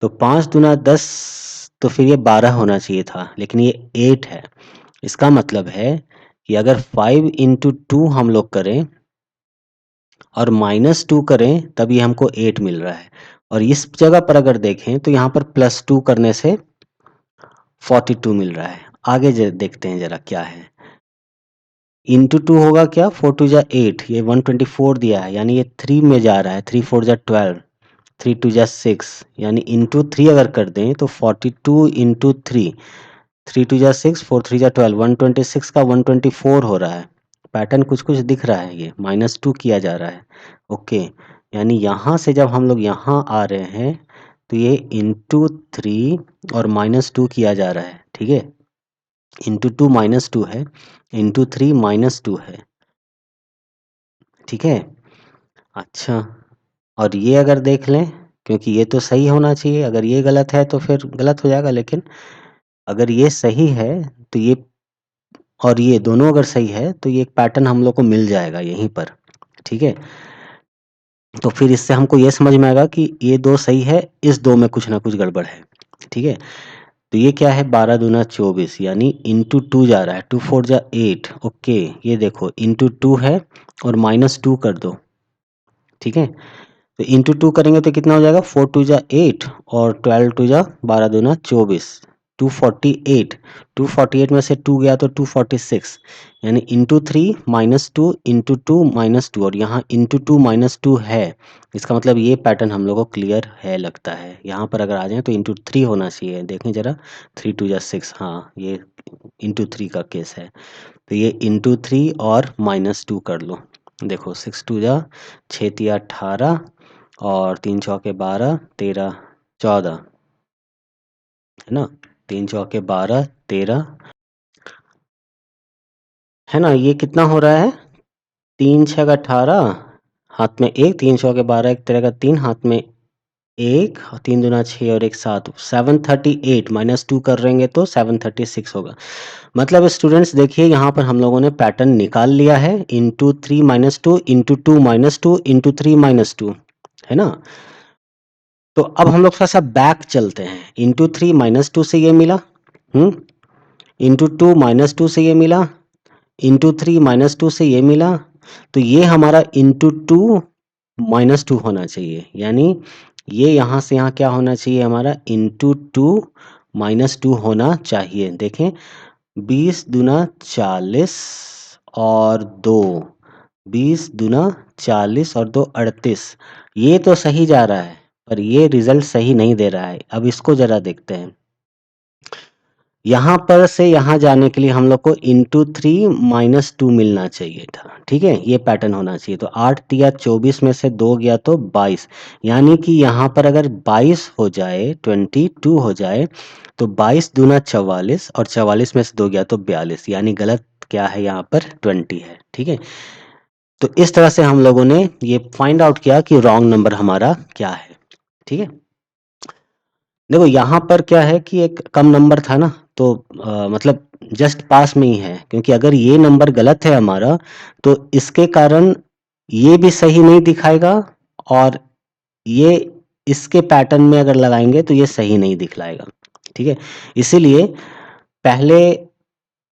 तो 5 दूना 10, तो फिर ये 12 होना चाहिए था, लेकिन ये 8 है। इसका मतलब है कि अगर 5 इंटू 2 हम लोग करें और -2 करें तब ये हमको 8 मिल रहा है। और इस जगह पर अगर देखें तो यहाँ पर +2 करने से 42 मिल रहा है। आगे देखते हैं जरा क्या है। इंटू 2 होगा क्या? 4 2 जा 8, ये 124 दिया है, यानी ये 3 में जा रहा है। 3 4 जा 12, 3 2 जा 6, यानी इंटू 3 अगर कर दें तो 42 इंटू 3, 3 2 जा 6, 4 3 जा 12, 126 का 124 हो रहा है। पैटर्न कुछ कुछ दिख रहा है, ये -2 किया जा रहा है, ओके। यानी यहाँ से जब हम लोग यहाँ आ रहे हैं तो ये इंटू 3 और -2 किया जा रहा है, ठीक है। इंटू 2 -2 है, इंटू 3 -2 है, ठीक है। अच्छा, और ये अगर देख लें, क्योंकि ये तो सही होना चाहिए, अगर ये गलत है तो फिर गलत हो जाएगा, लेकिन अगर ये सही है तो ये, और ये दोनों अगर सही है तो ये एक पैटर्न हम लोग को मिल जाएगा यहीं पर, ठीक है। तो फिर इससे हमको ये समझ में आएगा कि ये दो सही है, इस दो में कुछ ना कुछ गड़बड़ है, ठीक है। तो ये क्या है? 12 दूना 24, यानी इंटू 2 जा रहा है, 2 4 जा 8, ओके। ये देखो इंटू 2 है और -2 कर दो, ठीक है। तो इंटू 2 करेंगे तो कितना हो जाएगा? 4 2 जा 8 और 12 2 जा 12 दूना 24, 248। 248 में से 2 गया तो 246, यानी इंटू 3 -2 इंटू 2 -2, और यहाँ इंटू 2 -2 है। इसका मतलब ये पैटर्न हम लोग को क्लियर है लगता है। यहाँ पर अगर आ जाए तो इंटू 3 होना चाहिए, देखें जरा, 3 2 जा 6, हाँ ये इंटू 3 का केस है। तो ये इंटू 3 और -2 कर लो, देखो 6 2 जा 6 तिया 18 और 3 चौके 12 13 14, है ना। 3 चौके 12 13, है ना। ये कितना हो रहा है? 3 6 18, हाथ में 1, 3 चौके 12 1 13 का 3, हाथ में 1 और 3 दूना 6 और 1 7, 738 -2 करेंगे तो 736 होगा। मतलब स्टूडेंट्स देखिए यहाँ पर हम लोगों ने पैटर्न निकाल लिया है, इंटू 3 -2 इंटू 2 -2 इंटू 3 -2, है ना? तो अब हम लोग थोड़ा सा बैक चलते हैं। इंटू 3 -2 से ये मिला, इंटू 2 -2 से ये मिला, इंटू 3 -2 से ये मिला, तो ये हमारा इंटू 2 -2 होना चाहिए, यानी ये यहाँ से यहाँ क्या होना चाहिए हमारा, इंटू 2 -2 होना चाहिए। देखें 20 दूना 40 और 2, 20 दूना 40 और 2 38, ये तो सही जा रहा है पर ये रिजल्ट सही नहीं दे रहा है। अब इसको जरा देखते हैं। यहाँ पर से यहाँ जाने के लिए हम लोग को इंटू 3 -2 मिलना चाहिए था, ठीक है, ये पैटर्न होना चाहिए। तो 8 दिया 24 में से 2 गया तो 22, यानी कि यहाँ पर अगर 22 हो जाए, 22 हो जाए, तो 22 दूना 44 और 44 में से 2 गया तो 42, यानी गलत क्या है यहाँ पर, 20 है, ठीक है। तो इस तरह से हम लोगों ने ये फाइंड आउट किया कि रॉन्ग नंबर हमारा क्या है, ठीक है। देखो यहाँ पर क्या है कि एक कम नंबर था ना, तो मतलब जस्ट पास में ही है, क्योंकि अगर ये नंबर गलत है हमारा तो इसके कारण ये भी सही नहीं दिखाएगा, और ये इसके पैटर्न में अगर लगाएंगे तो ये सही नहीं दिखलाएगा, ठीक है। इसीलिए पहले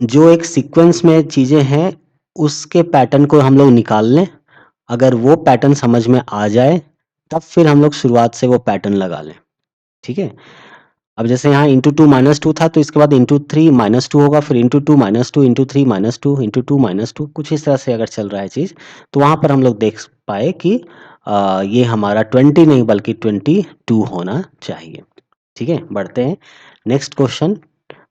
जो एक सीक्वेंस में चीजें हैं उसके पैटर्न को हम लोग निकाल लें, अगर वो पैटर्न समझ में आ जाए तब फिर हम लोग शुरुआत से वो पैटर्न लगा लें, ठीक है। अब जैसे यहाँ इंटू 2 -2 था, तो इसके बाद इंटू 3 -2 होगा, फिर इंटू 2 -2 इंटू 3 -2 इंटू 2 -2, कुछ इस तरह से अगर चल रहा है चीज़, तो वहाँ पर हम लोग देख पाए कि ये हमारा 20 नहीं बल्कि 22 होना चाहिए, ठीक है। बढ़ते हैं नेक्स्ट क्वेश्चन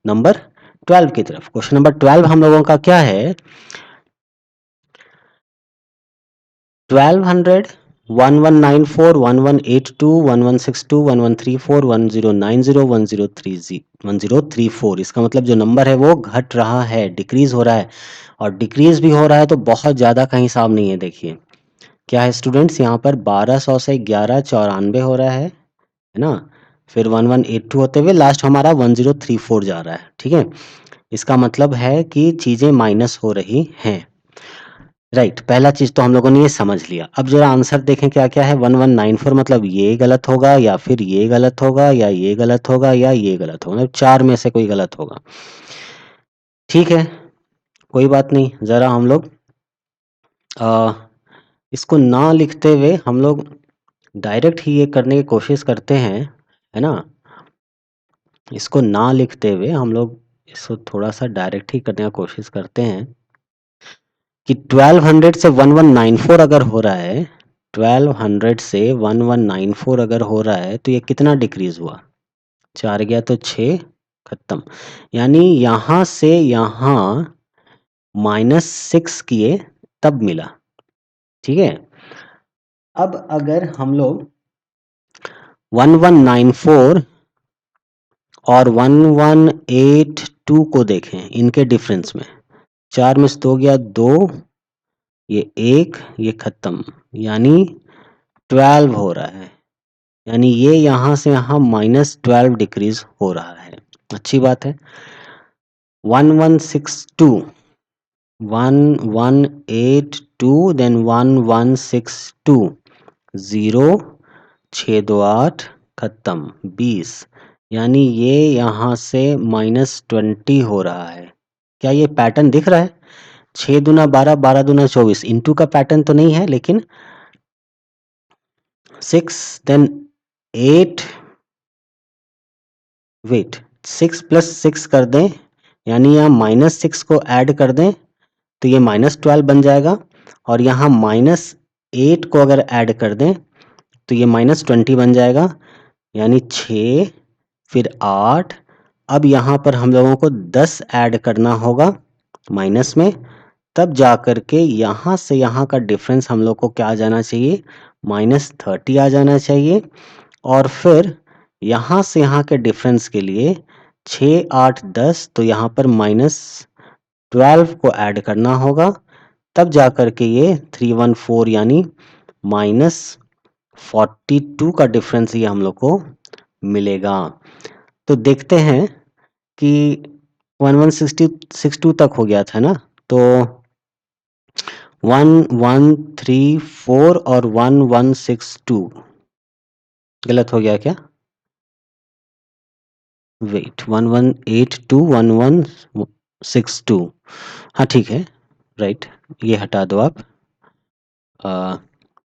नंबर 12 की तरफ। क्वेश्चन नंबर 12 हम लोगों का क्या है, 1200 1194 1182 1162 1134 1090 1034, इसका मतलब जो नंबर है वो घट रहा है, डिक्रीज हो रहा है, और डिक्रीज भी हो रहा है तो बहुत ज़्यादा का हिसाब नहीं है। देखिए क्या है स्टूडेंट्स, यहाँ पर 1200 से 1194 हो रहा है ना, फिर 1182 होते हुए लास्ट हमारा 1034 जा रहा है, ठीक है। इसका मतलब है कि चीज़ें माइनस हो रही हैं, राइट। पहला चीज तो हम लोगों ने ये समझ लिया। अब जरा आंसर देखें क्या क्या है। 1194 मतलब ये गलत होगा, या फिर ये गलत होगा, या ये गलत होगा, या ये गलत होगा, मतलब चार में से कोई गलत होगा, ठीक है। कोई बात नहीं, जरा हम लोग इसको ना लिखते हुए हम लोग डायरेक्ट ही ये करने की कोशिश करते हैं, है ना। इसको ना लिखते हुए हम लोग इसको थोड़ा सा डायरेक्ट ही करने का कोशिश करते हैं कि 1200 से 1194 अगर हो रहा है, 1200 से 1194 अगर हो रहा है, तो ये कितना डिक्रीज हुआ, 4 गया तो 6, खत्म। यानी यहाँ से यहाँ -6 किए तब मिला, ठीक है। अब अगर हम लोग 1194 और 1182 को देखें, इनके डिफरेंस में 4 में से 2 गया 2, ये 1, ये खत्म, यानी 12 हो रहा है, यानी ये यहाँ से यहाँ -12 डिक्रीज हो रहा है, अच्छी बात है। 1162, 1182, देन 1162, 0, 6 2 8, खत्म, 20, यानी ये यहाँ से -20 हो रहा है। क्या ये पैटर्न दिख रहा है? 6 दूना 12, 12 दूना 24, इंटू का पैटर्न तो नहीं है, लेकिन 6 देन 8, वेट 6 + 6 कर दें, यानी यहाँ -6 को ऐड कर दें तो ये -12 बन जाएगा, और यहाँ -8 को अगर ऐड कर दें तो ये -20 बन जाएगा, यानी 6 फिर 8। अब यहाँ पर हम लोगों को 10 ऐड करना होगा माइनस में, तब जा कर के यहाँ से यहाँ का डिफरेंस हम लोग को क्या आ जाना चाहिए, -30 आ जाना चाहिए। और फिर यहाँ से यहाँ के डिफरेंस के लिए 6 8 10, तो यहाँ पर -12 को ऐड करना होगा, तब जा कर के ये 314 यानी 42 का डिफरेंस ये हम लोग को मिलेगा। तो देखते हैं कि 1162 तक हो गया था ना, तो 1134 और 1162 गलत हो गया क्या? वेट, 1182 1162, हाँ ठीक है, राइट, ये हटा दो आप।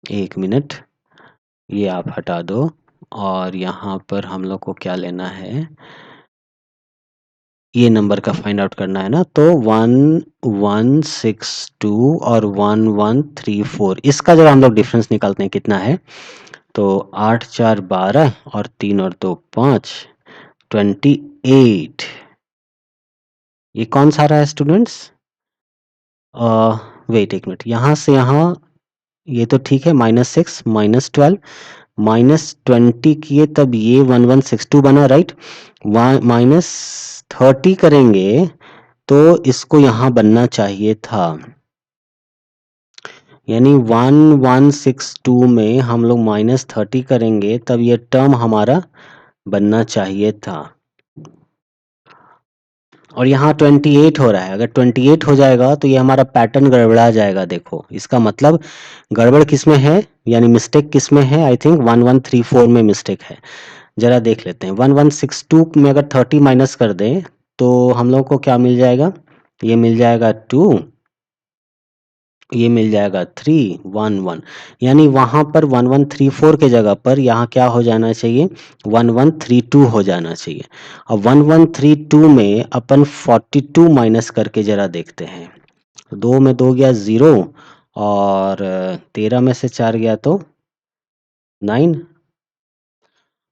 1 मिनट, ये आप हटा दो, और यहाँ पर हम लोग को क्या लेना है, ये नंबर का फाइंड आउट करना है ना, तो 1162 और 1134, इसका जब हम लोग डिफरेंस निकालते हैं कितना है, तो 8 4 12 और 3 और 2 5, 28। ये कौन सा रहा है स्टूडेंट्स? वेट एक मिनट, यहाँ से यहाँ ये तो ठीक है, -6 -12 -20 किए तब ये 1162 बना, राइट। -30 करेंगे तो इसको यहाँ बनना चाहिए था, यानी 1162 में हम लोग -30 करेंगे तब ये टर्म हमारा बनना चाहिए था, और यहाँ 28 हो रहा है। अगर 28 हो जाएगा तो ये हमारा पैटर्न गड़बड़ा जाएगा। देखो इसका मतलब गड़बड़ किस में है, यानी मिस्टेक किस में है? आई थिंक 1134 में मिस्टेक है। जरा देख लेते हैं, 1162 में अगर 30 माइनस कर दें तो हम लोग को क्या मिल जाएगा? ये मिल जाएगा 2, ये मिल जाएगा 3 1 1, यानी वहां पर 1134 के जगह पर यहाँ क्या हो जाना चाहिए? 1132 हो जाना चाहिए। अब 1132 में अपन 42 माइनस करके जरा देखते हैं, 2 में 2 गया 0, और 13 में से 4 गया तो 9,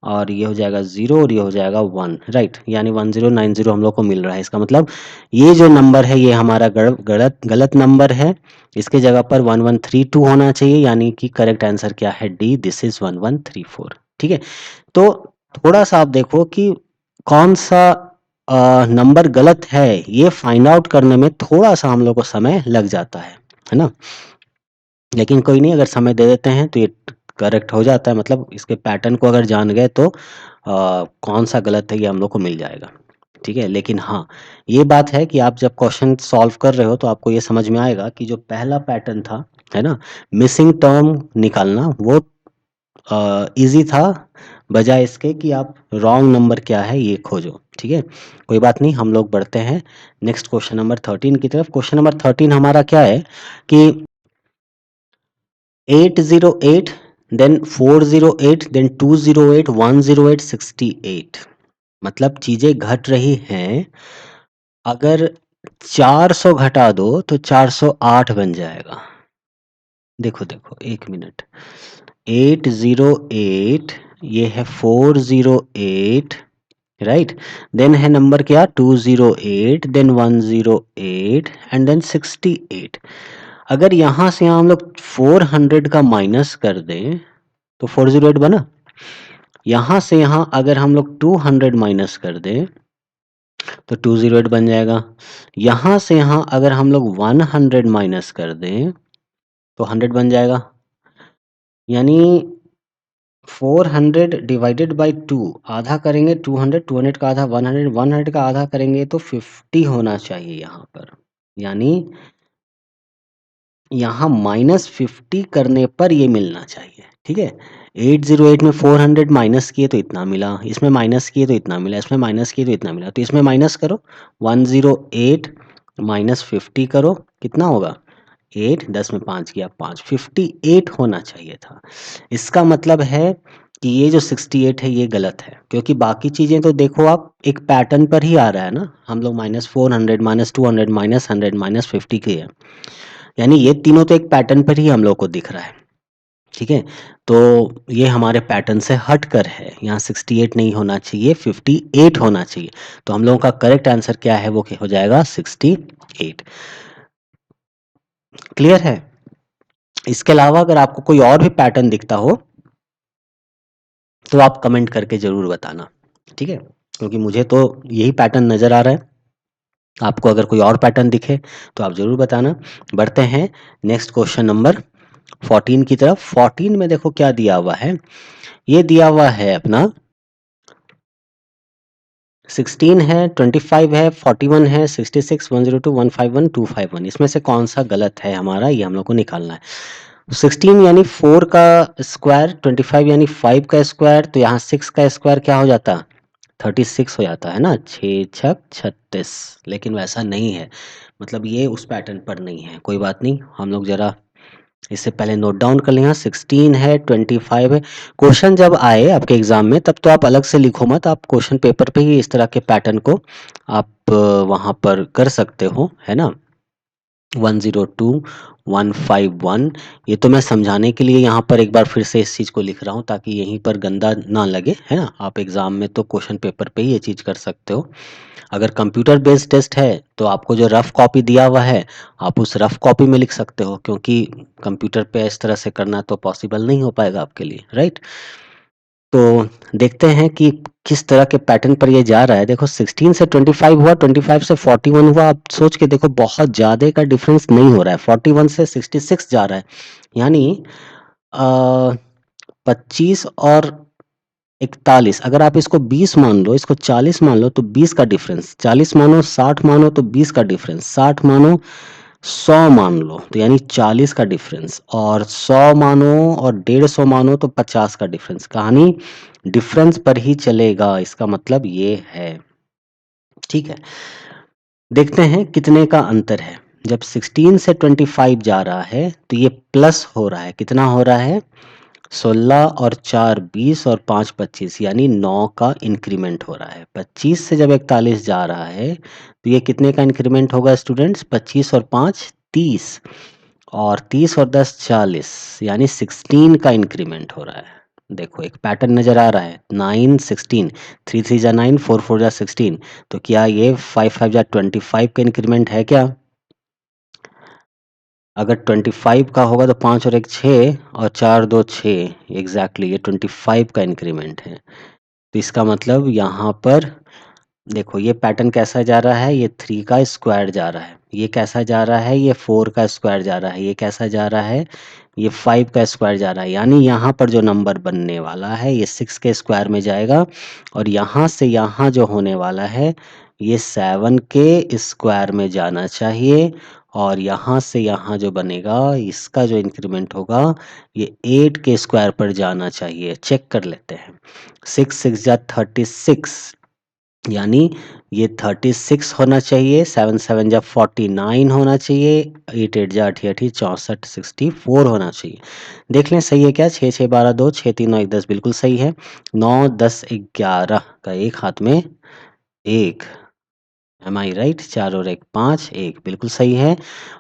और ये हो जाएगा 0 और ये हो जाएगा 1, राइट, यानी 1090 हम लोग को मिल रहा है। इसका मतलब ये जो नंबर है ये हमारा गलत नंबर है, इसके जगह पर 1132 होना चाहिए, यानी कि करेक्ट आंसर क्या है? D, this is 1134। ठीक है, तो थोड़ा सा आप देखो कि कौन सा नंबर गलत है, ये फाइंड आउट करने में थोड़ा सा हम लोग को समय लग जाता है ना, लेकिन कोई नहीं, अगर समय दे देते हैं तो ये करेक्ट हो जाता है। मतलब इसके पैटर्न को अगर जान गए तो कौन सा गलत है ये हम लोग को मिल जाएगा। ठीक है, लेकिन हाँ, ये बात है कि आप जब क्वेश्चन सॉल्व कर रहे हो तो आपको ये समझ में आएगा कि जो पहला पैटर्न था, है ना, मिसिंग टर्म निकालना, वो इजी था, बजाय इसके कि आप रॉन्ग नंबर क्या है ये खोजो। ठीक है, कोई बात नहीं, हम लोग बढ़ते हैं नेक्स्ट क्वेश्चन नंबर 13 की तरफ। क्वेश्चन नंबर 13 हमारा क्या है कि 808, then 408, then 208, 108, 68, मतलब चीजें घट रही हैं। अगर 400 घटा दो तो 408 बन जाएगा। देखो देखो, 1 मिनट, 808, ये है 408, राइट, देन है नंबर क्या? 208, देन 108 एंड देन 68। अगर यहाँ से यहाँ हम लोग 400 का माइनस कर दें तो 408 बना। यहाँ से यहाँ अगर हम लोग 200 माइनस कर दें तो 208 बन जाएगा। यहाँ से यहाँ अगर हम लोग 100 माइनस कर दें तो 100 बन जाएगा, यानी 400 डिवाइडेड बाई 2, आधा करेंगे 200, 200 का आधा 100, 100 का आधा करेंगे तो 50 होना चाहिए यहाँ पर, यानी यहाँ -50 करने पर ये मिलना चाहिए। ठीक है, 808 में 400 माइनस किए तो इतना मिला, इसमें माइनस किए तो इतना मिला, इसमें माइनस किए तो इतना मिला, तो इसमें माइनस करो, 108 माइनस 50 करो, कितना होगा? 8, 10 में 5 किया 5, 58 होना चाहिए था। इसका मतलब है कि ये जो 68 है ये गलत है, क्योंकि बाकी चीज़ें तो देखो आप एक पैटर्न पर ही आ रहा है ना, हम लोग -400 -200 -100 -50 के है, यानी ये तीनों तो एक पैटर्न पर ही हम लोग को दिख रहा है। ठीक है, तो ये हमारे पैटर्न से हट कर है, यहाँ 68 नहीं होना चाहिए, 58 होना चाहिए। तो हम लोगों का करेक्ट आंसर क्या है? वो हो जाएगा 68। क्लियर है? इसके अलावा अगर आपको कोई और भी पैटर्न दिखता हो तो आप कमेंट करके जरूर बताना। ठीक है, क्योंकि मुझे तो यही पैटर्न नजर आ रहा है, आपको अगर कोई और पैटर्न दिखे तो आप जरूर बताना। बढ़ते हैं नेक्स्ट क्वेश्चन नंबर 14 की तरफ। 14 में देखो क्या दिया हुआ है, ये दिया हुआ है अपना 16 है, 25 है, 41 है, 66, 102, 151, 251, इसमें से कौन सा गलत है हमारा, ये हम लोग को निकालना है। 16 यानी 4 का स्क्वायर, 25 यानी 5 का स्क्वायर, तो यहाँ 6 का स्क्वायर क्या हो जाता, 36 हो जाता है ना, 6 छक 36। लेकिन वैसा नहीं है, मतलब ये उस पैटर्न पर नहीं है। कोई बात नहीं, हम लोग जरा इससे पहले नोट डाउन कर लें। 16 है, 25 है। क्वेश्चन जब आए आपके एग्जाम में तब तो आप अलग से लिखो मत, आप क्वेश्चन पेपर पे ही इस तरह के पैटर्न को आप वहां पर कर सकते हो, है ना। 102, 151, ये तो मैं समझाने के लिए यहाँ पर एक बार फिर से इस चीज़ को लिख रहा हूँ ताकि यहीं पर गंदा ना लगे, है ना। आप एग्जाम में तो क्वेश्चन पेपर पे ही ये चीज़ कर सकते हो। अगर कंप्यूटर बेस्ड टेस्ट है तो आपको जो रफ कॉपी दिया हुआ है आप उस रफ कॉपी में लिख सकते हो, क्योंकि कंप्यूटर पे इस तरह से करना तो पॉसिबल नहीं हो पाएगा आपके लिए, राइट। तो देखते हैं कि किस तरह के पैटर्न पर ये जा रहा है। देखो 16 से 25 हुआ, 25 से 41 हुआ। आप सोच के देखो बहुत ज़्यादा का डिफरेंस नहीं हो रहा है। 41 से 66 जा रहा है, यानी 25 और 41, अगर आप इसको 20 मान लो, इसको 40 मान लो, तो 20 का डिफरेंस, 40 मानो, 60 मानो तो 20 का डिफरेंस, 60 मानो, 100 मान लो तो यानी 40 का डिफरेंस, और 100 मानो और 150 मानो तो 50 का डिफरेंस। कहानी डिफरेंस पर ही चलेगा, इसका मतलब ये है, ठीक है। देखते हैं कितने का अंतर है। जब 16 से 25 जा रहा है तो ये प्लस हो रहा है, कितना हो रहा है, 16 और 4 20 और 5 25, यानी 9 का इंक्रीमेंट हो रहा है। 25 से जब 41 जा रहा है तो ये कितने का इंक्रीमेंट होगा स्टूडेंट्स, 25 और 5 30, और 30 और 10 40, यानी 16 का इंक्रीमेंट हो रहा है। देखो एक पैटर्न नजर आ रहा है, 9 16, 3 3 जा 9, 4 4 जा 16, तो क्या ये 5 5 जा 25 का इंक्रीमेंट है क्या। अगर 25 का होगा तो 5 और 1 6 और 4 2 6, एग्जैक्टली ये 25 का इंक्रीमेंट है। तो इसका मतलब यहाँ पर देखो ये पैटर्न कैसा जा रहा है, ये 3 का स्क्वायर जा रहा है, ये कैसा जा रहा है, ये 4 का स्क्वायर जा रहा है, ये कैसा जा रहा है, ये 5 का स्क्वायर जा रहा है। यानी यहाँ पर जो नंबर बनने वाला है ये 6 के स्क्वायर में जाएगा, और यहाँ से यहाँ जो होने वाला है ये 7 के स्क्वायर में जाना चाहिए, और यहाँ से यहाँ जो बनेगा इसका जो इंक्रीमेंट होगा ये 8 के स्क्वायर पर जाना चाहिए। चेक कर लेते हैं, 6 6 जा 36, यानी ये 36 होना चाहिए, 7 7 जा 49 होना चाहिए, 8 8 जा 88 64 64 होना चाहिए। देख लें सही है क्या, 6 6 12 2, 6 3 9 1 10 बिल्कुल सही है। 9 10 11 का एक हाथ में एक, एम आई राइट, 4 और 1 5, 1 बिल्कुल सही है।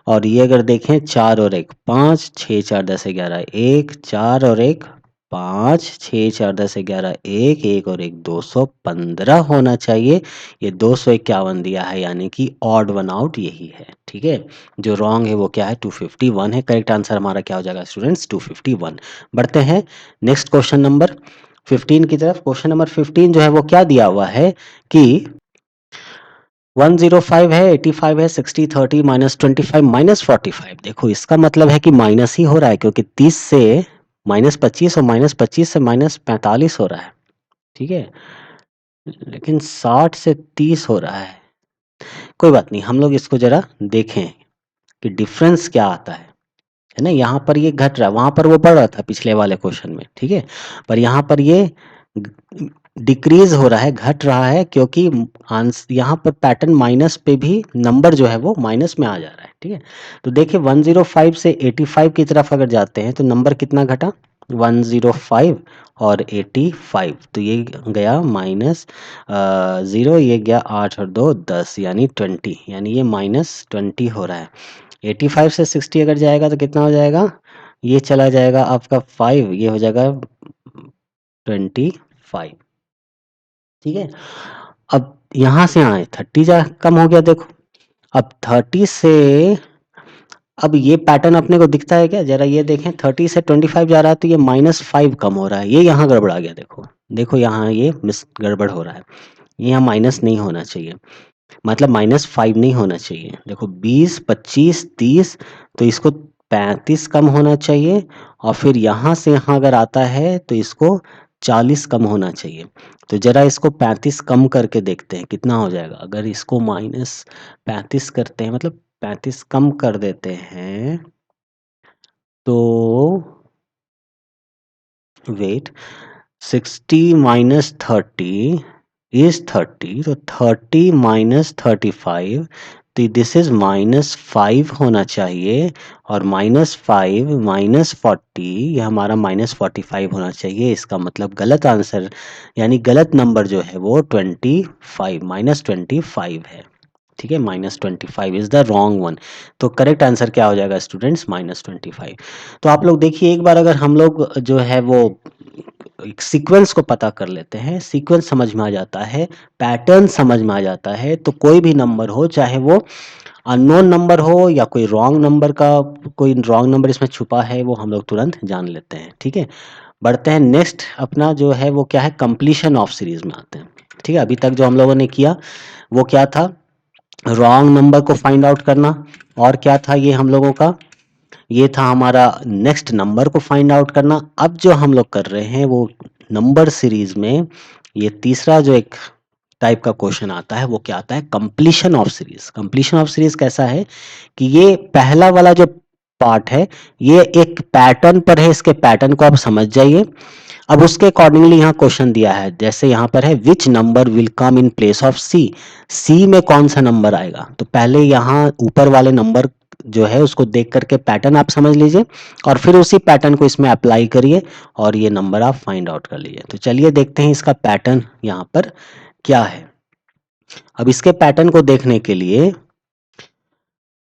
और ये अगर देखें 4 और 1 5, 6 4 10 11 1, 4 और 1 5, 6 4 10 11 1, 1 और 1 215 होना चाहिए। ये 251 दिया है, यानी कि ऑड वन आउट यही है, ठीक है। जो रॉन्ग है वो क्या है, 251 है। करेक्ट आंसर हमारा क्या हो जाएगा स्टूडेंट्स, 251। बढ़ते हैं नेक्स्ट क्वेश्चन नंबर 15 की तरफ। क्वेश्चन नंबर 15 जो है वो क्या दिया हुआ है कि 105 है, 85 है, 60 30 माइनस 25 माइनस 45। देखो इसका मतलब है कि माइनस ही हो रहा है, क्योंकि 30 से माइनस 25 और माइनस 25 से माइनस 45 हो रहा है, ठीक है। लेकिन 60 से 30 हो रहा है। कोई बात नहीं, हम लोग इसको जरा देखें कि डिफरेंस क्या आता है ना। यहाँ पर ये घट रहा है, वहां पर वो बढ़ रहा था पिछले वाले क्वेश्चन में, ठीक है। पर यहाँ पर ये डिक्रीज हो रहा है, घट रहा है, क्योंकि यहाँ पर पैटर्न माइनस पे भी नंबर जो है वो माइनस में आ जा रहा है, ठीक है। तो देखिए 105 से 85 की तरफ अगर जाते हैं तो नंबर कितना घटा, 105 और 85, तो ये गया माइनस 0, ये गया 8 और 2 10, यानी 20, यानी ये माइनस 20 हो रहा है। 85 से 60 अगर जाएगा तो कितना हो जाएगा, ये चला जाएगा आपका 5, ये हो जाएगा 25, ठीक है। अब यहाँ से आए 30 जा कम हो गया, देखो अब 30 से, अब ये पैटर्न अपने को दिखता है क्या, जरा ये देखें, 30 से 25 जा रहा है तो ये -5 कम हो रहा है, ये यहाँ गड़बड़ा गया। देखो देखो यहाँ ये मिस गड़बड़ हो रहा है, ये यहाँ माइनस नहीं होना चाहिए, मतलब -5 नहीं होना चाहिए। देखो 20 25 30, तो इसको 35 कम होना चाहिए और फिर यहाँ से यहाँ अगर आता है तो इसको 40 कम होना चाहिए। तो ज़रा इसको 35 कम करके देखते हैं कितना हो जाएगा। अगर इसको -35 करते हैं मतलब 35 कम कर देते हैं तो वेट 60 माइनस 30 इज 30, तो 30 माइनस 35, तो दिस इज -5 होना चाहिए और -5 -40 ये हमारा -45 होना चाहिए। इसका मतलब गलत आंसर यानी गलत नंबर जो है वो 25 -25 है। ठीक है, -25 इज द रॉन्ग वन। तो करेक्ट आंसर क्या हो जाएगा स्टूडेंट्स? -25। तो आप लोग देखिए एक बार अगर हम लोग जो है वो एक सीक्वेंस को पता कर लेते हैं, सीक्वेंस समझ में आ जाता है, पैटर्न समझ में आ जाता है, तो कोई भी नंबर हो चाहे वो अननोन नंबर हो या कोई रॉन्ग नंबर का कोई रॉन्ग नंबर इसमें छुपा है वो हम लोग तुरंत जान लेते हैं। ठीक है, बढ़ते हैं नेक्स्ट अपना जो है वो क्या है, कंप्लीशन ऑफ सीरीज में आते हैं। ठीक है, अभी तक जो हम लोगों ने किया वो क्या था, रॉन्ग नंबर को फाइंड आउट करना, और क्या था ये हम लोगों का, ये था हमारा नेक्स्ट नंबर को फाइंड आउट करना। अब जो हम लोग कर रहे हैं वो नंबर सीरीज में ये तीसरा जो एक टाइप का क्वेश्चन आता है वो क्या आता है, completion of series. Completion of series कैसा है कि ये पहला वाला जो पार्ट है ये एक पैटर्न पर है, इसके पैटर्न को आप समझ जाइए। अब उसके अकॉर्डिंगली यहाँ क्वेश्चन दिया है, जैसे यहाँ पर है which number will come in place of C, C में कौन सा नंबर आएगा। तो पहले यहाँ ऊपर वाले नंबर जो है उसको देख करके पैटर्न आप समझ लीजिए और फिर उसी पैटर्न को इसमें अप्लाई करिए और ये नंबर आप फाइंड आउट कर लीजिए। तो चलिए देखते हैं इसका पैटर्न यहाँ पर क्या है। अब इसके पैटर्न को देखने के लिए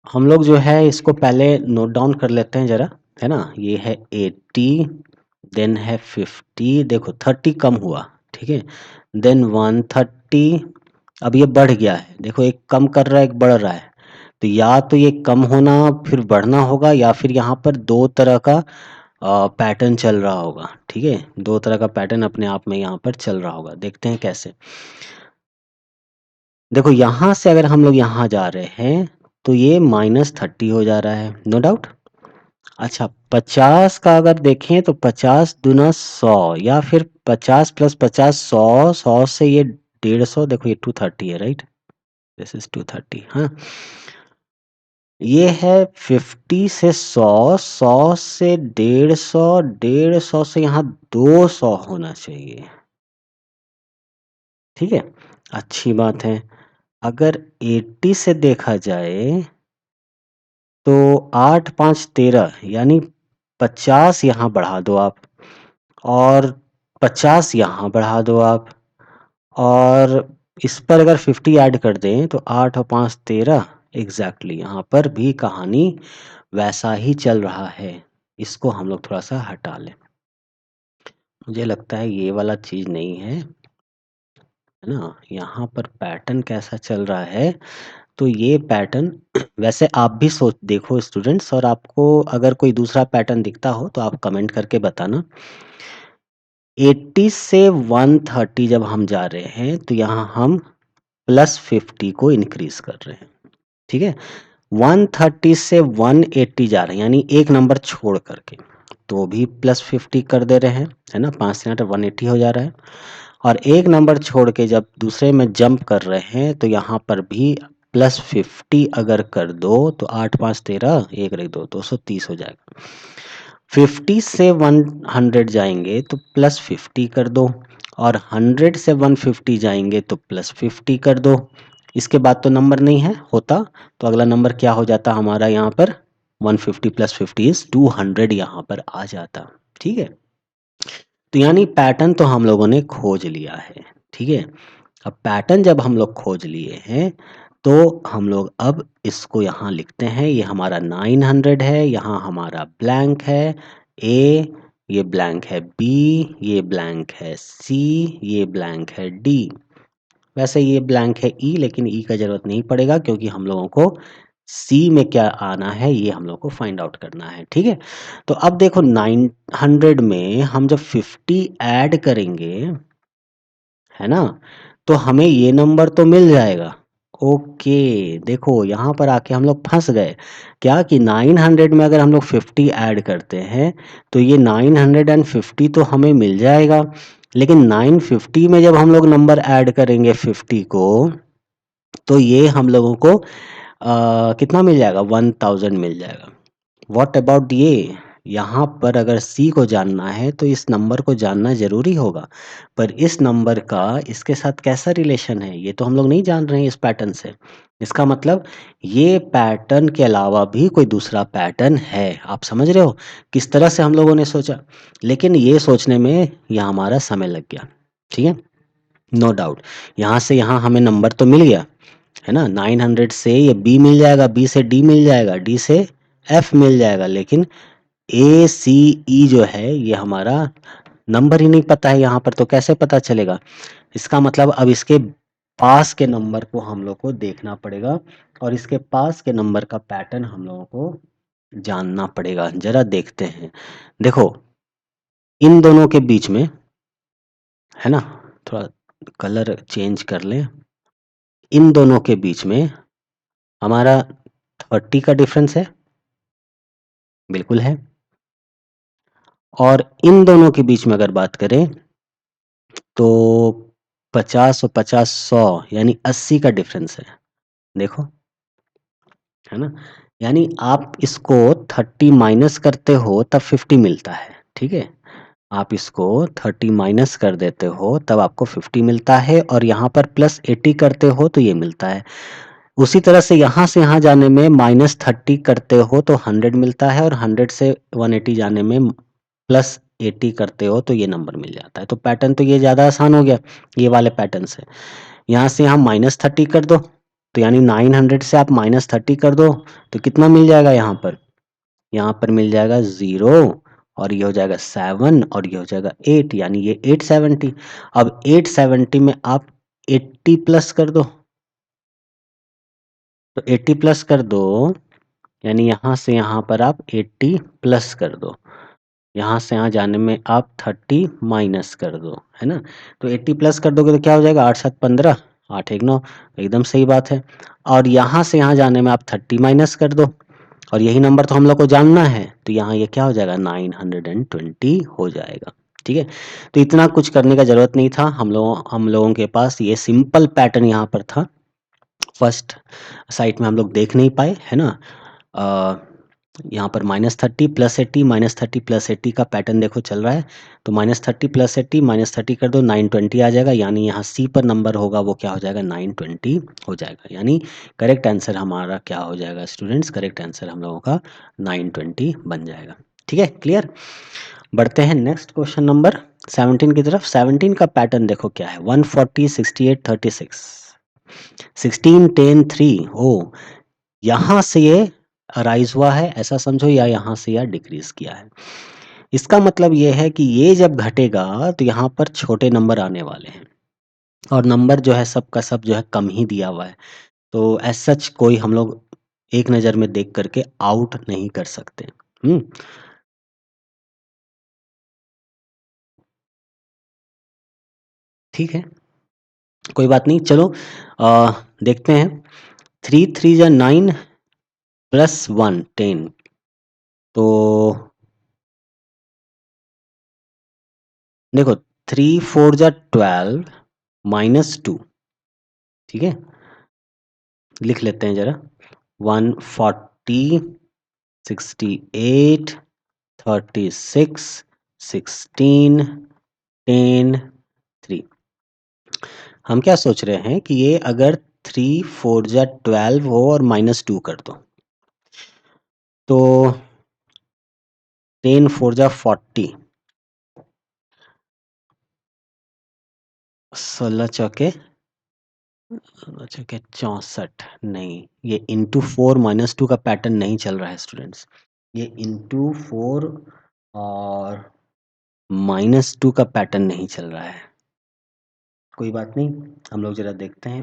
हम लोग जो है इसको पहले नोट डाउन कर लेते हैं जरा, है ना। ये है 80, देन है 50, देखो 30 कम हुआ, ठीक है, देन 130, अब ये बढ़ गया है, देखो एक कम कर रहा है एक बढ़ रहा है, तो या तो ये कम होना फिर बढ़ना होगा या फिर यहाँ पर दो तरह का पैटर्न चल रहा होगा। ठीक है, दो तरह का पैटर्न अपने आप में यहाँ पर चल रहा होगा, देखते हैं कैसे। देखो यहाँ से अगर हम लोग यहाँ जा रहे हैं तो ये -30 हो जा रहा है, नो डाउट। अच्छा 50 का अगर देखें तो 50 दूना 100 या फिर 50 + 50 100, 100 से ये 150, देखो ये 230 है, राइट, दिस इज 230। हाँ, ये है 50 से 100, 100 से 150, 150 से यहाँ 200 होना चाहिए। ठीक है, अच्छी बात है। अगर 80 से देखा जाए तो 8 5 13 यानी 50 यहाँ बढ़ा दो आप और 50 यहाँ बढ़ा दो आप, और इस पर अगर 50 ऐड कर दें तो 8 और 5 13, एग्जैक्टली यहाँ पर भी कहानी वैसा ही चल रहा है। इसको हम लोग थोड़ा सा हटा लें, मुझे लगता है ये वाला चीज नहीं है ना। यहाँ पर पैटर्न कैसा चल रहा है, तो ये पैटर्न वैसे आप भी सोच देखो स्टूडेंट्स, और आपको अगर कोई दूसरा पैटर्न दिखता हो तो आप कमेंट करके बताना। 80 से 130 जब हम जा रहे हैं तो यहाँ हम +50 को इंक्रीज कर रहे हैं। ठीक है, 130 से 180 जा रहे हैं यानी एक नंबर छोड़ करके, तो भी +50 कर दे रहे हैं, है ना, 5 से 8 180 हो जा रहा है। और एक नंबर छोड़ के जब दूसरे में जंप कर रहे हैं तो यहाँ पर भी +50 अगर कर दो तो 8 5 13, एक रख दो 230 हो जाएगा। 50 से 100 जाएंगे तो +50 कर दो, और 100 से 150 जाएंगे तो +50 कर दो। इसके बाद तो नंबर नहीं है होता, तो अगला नंबर क्या हो जाता हमारा यहाँ पर, 150 + 50 इज 200 यहाँ पर आ जाता। ठीक है, तो यानी पैटर्न तो हम लोगों ने खोज लिया है। ठीक है, अब पैटर्न जब हम लोग खोज लिए हैं तो हम लोग अब इसको यहाँ लिखते हैं, ये हमारा 900 है, यहाँ हमारा ब्लैंक है ए, ये ब्लैंक है बी, ये ब्लैंक है सी, ये ब्लैंक है डी। वैसे ये ब्लैंक है ई, लेकिन ई का जरूरत नहीं पड़ेगा क्योंकि हम लोगों को सी में क्या आना है ये हम लोग को फाइंड आउट करना है। ठीक है, तो अब देखो 900 में हम जब 50 ऐड करेंगे, है ना, तो हमें ये नंबर तो मिल जाएगा, ओके, देखो यहाँ पर आके हम लोग फँस गए। क्या कि 900 में अगर हम लोग 50 ऐड करते हैं, तो ये 950 तो हमें मिल जाएगा। लेकिन 950 में जब हम लोग नंबर ऐड करेंगे 50 को, तो ये हम लोगों को कितना मिल जाएगा? 1000 मिल जाएगा। व्हाट अबाउट ये? यहाँ पर अगर C को जानना है तो इस नंबर को जानना ज़रूरी होगा। पर इस नंबर का इसके साथ कैसा रिलेशन है, ये तो हम लोग नहीं जान रहे हैं इस पैटर्न से। इसका मतलब ये पैटर्न के अलावा भी कोई दूसरा पैटर्न है। आप समझ रहे हो? किस तरह से हम लोगों ने सोचा? लेकिन ये सोचने में यहाँ हमारा समय लग गया। ठीक है? No doubt. यहाँ से यहाँ हमें नंबर तो मिल गया, है ना? 900 से ये B मिल जाएगा, B से D मिल जाएगा, D से F मिल जाएगा, लेकिन ACE जो है ये हमारा नंबर ही नहीं पता है यहाँ पर, तो कैसे पता चलेगा? इसका मतलब अब इसके पास के नंबर को हम लोग को देखना पड़ेगा और इसके पास के नंबर का पैटर्न हम लोगों को जानना पड़ेगा। जरा देखते हैं। देखो, इन दोनों के बीच में, है ना, थोड़ा कलर चेंज कर लें। इन दोनों के बीच में हमारा 30 का डिफरेंस है, बिल्कुल है। और इन दोनों के बीच में अगर बात करें तो 50 और 50 100 यानी 80 का डिफरेंस है। देखो, है ना? यानी आप इसको 30 माइनस करते हो तब 50 मिलता है, ठीक है? आप इसको 30 माइनस कर देते हो तब आपको 50 मिलता है और यहाँ पर प्लस 80 करते हो तो ये मिलता है। उसी तरह से यहाँ जाने में -30 करते हो तो 100 मिलता है और 100 से 180 जाने में प्लस 80 करते हो तो ये नंबर मिल जाता है। तो पैटर्न तो ये ज़्यादा आसान हो गया, ये वाले पैटर्न से। यहाँ से यहाँ -30 कर दो, तो यानी 900 से आप -30 कर दो, तो कितना मिल जाएगा यहाँ पर? यहाँ पर मिल जाएगा 0 और ये हो जाएगा 7 और ये हो जाएगा 8, यानी ये 870। अब 870 में आप 80 प्लस कर दो, तो 80 प्लस कर दो, यानी यहाँ से यहाँ पर आप 80 प्लस कर दो। यहाँ से यहाँ जाने में आप 30 माइनस कर दो, है ना? तो 80 प्लस कर दोगे तो क्या हो जाएगा? 8 7 15, 8 1 9, एकदम सही बात है। और यहाँ से यहाँ जाने में आप 30 माइनस कर दो और यही नंबर तो हम लोग को जानना है, तो यहाँ ये क्या हो जाएगा? 920 हो जाएगा। ठीक है? तो इतना कुछ करने का ज़रूरत नहीं था। हम लोगों के पास ये सिंपल पैटर्न यहाँ पर था। फर्स्ट साइट में हम लोग देख नहीं पाए, है ना? यहाँ पर -30 प्लस 80 -30 प्लस 80 का पैटर्न देखो चल रहा है। तो -30 प्लस 80 -30 कर दो, 920 आ जाएगा, यानी यहाँ C पर नंबर होगा वो क्या हो जाएगा? 920 हो जाएगा। यानी करेक्ट आंसर हमारा क्या हो जाएगा स्टूडेंट्स? करेक्ट आंसर हम लोगों का 920 बन जाएगा। ठीक है, क्लियर? बढ़ते हैं नेक्स्ट क्वेश्चन नंबर 17 की तरफ। 17 का पैटर्न देखो क्या है? 140 68 36 16 10 3। ओ, यहाँ से ये अराइज हुआ है ऐसा समझो, या यहाँ से या डिक्रीज किया है। इसका मतलब ये है कि ये जब घटेगा तो यहाँ पर छोटे नंबर आने वाले हैं और नंबर जो है सब का सब जो है कम ही दिया हुआ है। तो एज सच कोई हम लोग एक नज़र में देख करके आउट नहीं कर सकते। ठीक है, कोई बात नहीं। चलो देखते हैं। 3 3 जा 9 प्लस 1 10। तो देखो, 3 4 जा 12 माइनस 2। ठीक है, लिख लेते हैं जरा। 140 68 36 16 10 3। हम क्या सोच रहे हैं कि ये अगर 3 4 जा 12 हो और -2 कर दो, तो 10 4 जा 40, 16 चौके 64। नहीं, ये इंटू 4 -2 का पैटर्न नहीं चल रहा है स्टूडेंट्स। ये इंटू 4 और -2 का पैटर्न नहीं चल रहा है। कोई बात नहीं, हम लोग जरा देखते हैं।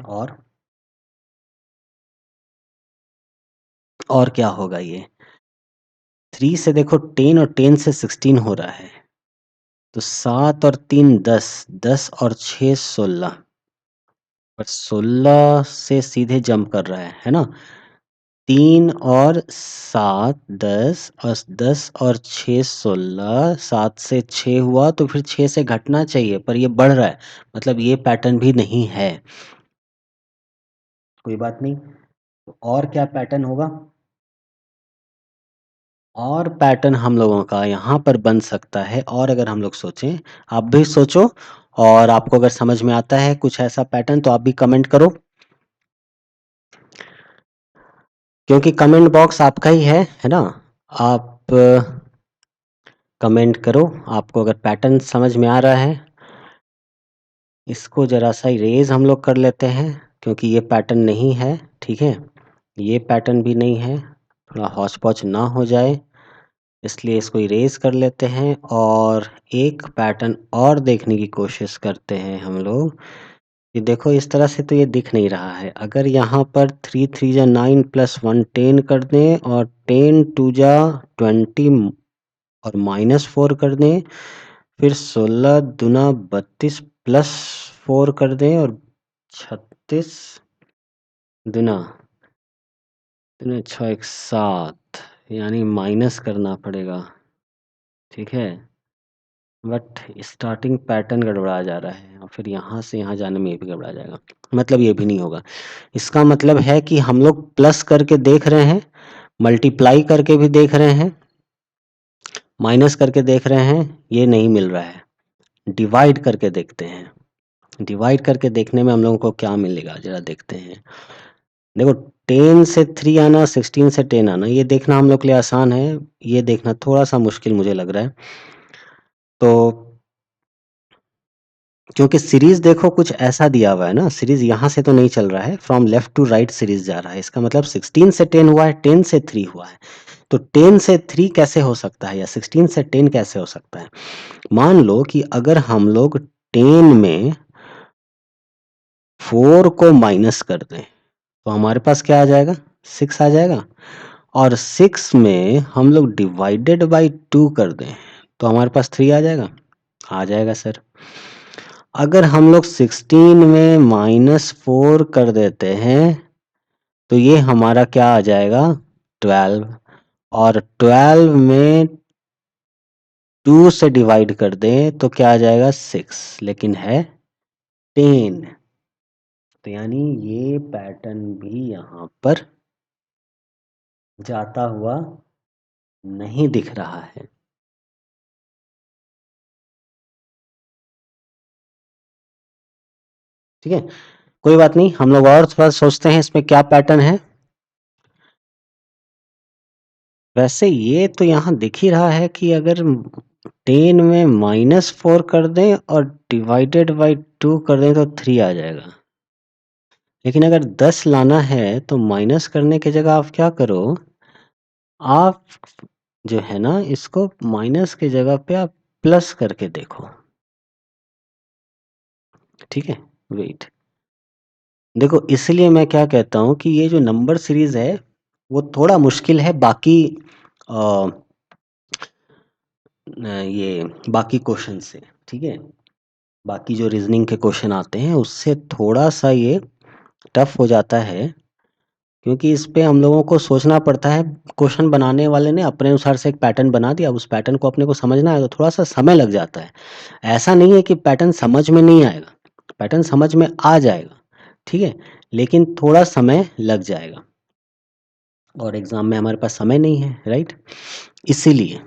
और क्या होगा ये? 3 से देखो 10 और 10 से 16 हो रहा है, तो 7 और 3 10, 10 और 6 16। पर 16 से सीधे जंप कर रहा है ना? 3 और 7 10 और 10 और 6 16, 7 से 6 हुआ तो फिर 6 से घटना चाहिए, पर ये बढ़ रहा है, मतलब ये पैटर्न भी नहीं है। कोई बात नहीं। तो और क्या पैटर्न होगा? और पैटर्न हम लोगों का यहाँ पर बन सकता है, और अगर हम लोग सोचें, आप भी सोचो, और आपको अगर समझ में आता है कुछ ऐसा पैटर्न तो आप भी कमेंट करो, क्योंकि कमेंट बॉक्स आपका ही है ना? आप कमेंट करो, आपको अगर पैटर्न समझ में आ रहा है। इसको ज़रा सा इरेज़ हम लोग कर लेते हैं, क्योंकि ये पैटर्न नहीं है, ठीक है? ये पैटर्न भी नहीं है, थोड़ा हौच-पौच ना हो जाए, इसलिए इसको इरेज़ कर लेते हैं और एक पैटर्न और देखने की कोशिश करते हैं हम लोग। ये देखो, इस तरह से तो ये दिख नहीं रहा है। अगर यहाँ पर 3 3 जा 9 प्लस 1 10 कर दें, और 10 2 जा 20 और -4 कर दें, फिर 16 दूना 32 प्लस 4 कर दें, और 36 दूना 6 1 7, यानी माइनस करना पड़ेगा, ठीक है? बट स्टार्टिंग पैटर्न गड़बड़ा जा रहा है, और फिर यहाँ से यहाँ जाने में ये भी गड़बड़ा जाएगा, मतलब ये भी नहीं होगा। इसका मतलब है कि हम लोग प्लस करके देख रहे हैं, मल्टीप्लाई करके भी देख रहे हैं, माइनस करके देख रहे हैं, ये नहीं मिल रहा है। डिवाइड करके देखते हैं। डिवाइड करके देखने में हम लोगों को क्या मिलेगा, ज़रा देखते हैं। देखो, 10 से 3 आना, 16 से 10 आना, ये देखना हम लोग के लिए आसान है, ये देखना थोड़ा-सा मुश्किल मुझे लग रहा है। तो क्योंकि सीरीज़ देखो कुछ ऐसा दिया हुआ है ना, सीरीज़ यहाँ से तो नहीं चल रहा है, from left to right series जा रहा है। इसका मतलब 16 से 10 हुआ है, 10 से 3 हुआ है। तो 10 से 3 कैसे हो सकता है, या 16 से 10 कैसे हो सकता है? मान लो कि अगर हम लोग 10 में 4 को माइनस कर दें, तो हमारे पास क्या आ जाएगा? 6 आ जाएगा। और 6 में हम लोग डिवाइडेड बाई 2 कर दें, तो हमारे पास 3 आ जाएगा? आ जाएगा सर। अगर हम लोग 16 में -4 कर देते हैं, तो ये हमारा क्या आ जाएगा? 12। और 12 में 2 से डिवाइड कर दें तो क्या आ जाएगा? 6, लेकिन है 10। तो यानी ये पैटर्न भी यहाँ पर जाता हुआ नहीं दिख रहा है। ठीक है, कोई बात नहीं, हम लोग और थोड़ा सोचते हैं इसमें क्या पैटर्न है। वैसे ये तो यहाँ दिख ही रहा है कि अगर 10 में -4 कर दें और डिवाइडेड बाई 2 कर दें तो 3 आ जाएगा। लेकिन अगर 10 लाना है तो माइनस करने की जगह आप क्या करो, आप जो है ना, इसको माइनस की जगह पे आप प्लस करके देखो। ठीक है, वेट, देखो, इसलिए मैं क्या कहता हूँ कि ये जो नंबर सीरीज है वो थोड़ा मुश्किल है बाकी अ, ये बाकी क्वेश्चन से। ठीक है, बाकी जो रीजनिंग के क्वेश्चन आते हैं उससे थोड़ा सा ये टफ हो जाता है, क्योंकि इस पे हम लोगों को सोचना पड़ता है। क्वेश्चन बनाने वाले ने अपने अनुसार से एक पैटर्न बना दिया, उस पैटर्न को अपने को समझना है तो थोड़ा सा समय लग जाता है। ऐसा नहीं है कि पैटर्न समझ में नहीं आएगा, पैटर्न समझ में आ जाएगा, ठीक है, लेकिन थोड़ा समय लग जाएगा, और एग्जाम में हमारे पास समय नहीं है, राइट? इसीलिए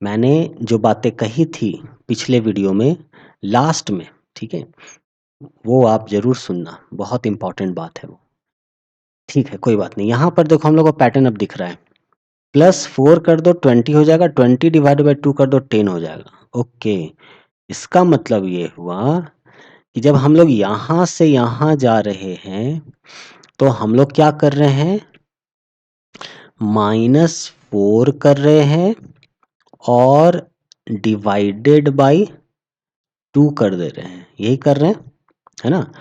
मैंने जो बातें कही थी पिछले वीडियो में लास्ट में, ठीक है, वो आप जरूर सुनना, बहुत इंपॉर्टेंट बात है वो। ठीक है, कोई बात नहीं। यहाँ पर देखो, हम लोग को पैटर्न अब दिख रहा है। +4 कर दो 20 हो जाएगा, 20 डिवाइड बाई 2 कर दो 10 हो जाएगा। ओके, इसका मतलब ये हुआ कि जब हम लोग यहाँ से यहाँ जा रहे हैं तो हम लोग क्या कर रहे हैं? -4 कर रहे हैं और डिवाइडेड बाई 2 कर दे रहे हैं, यही कर रहे हैं, है ना?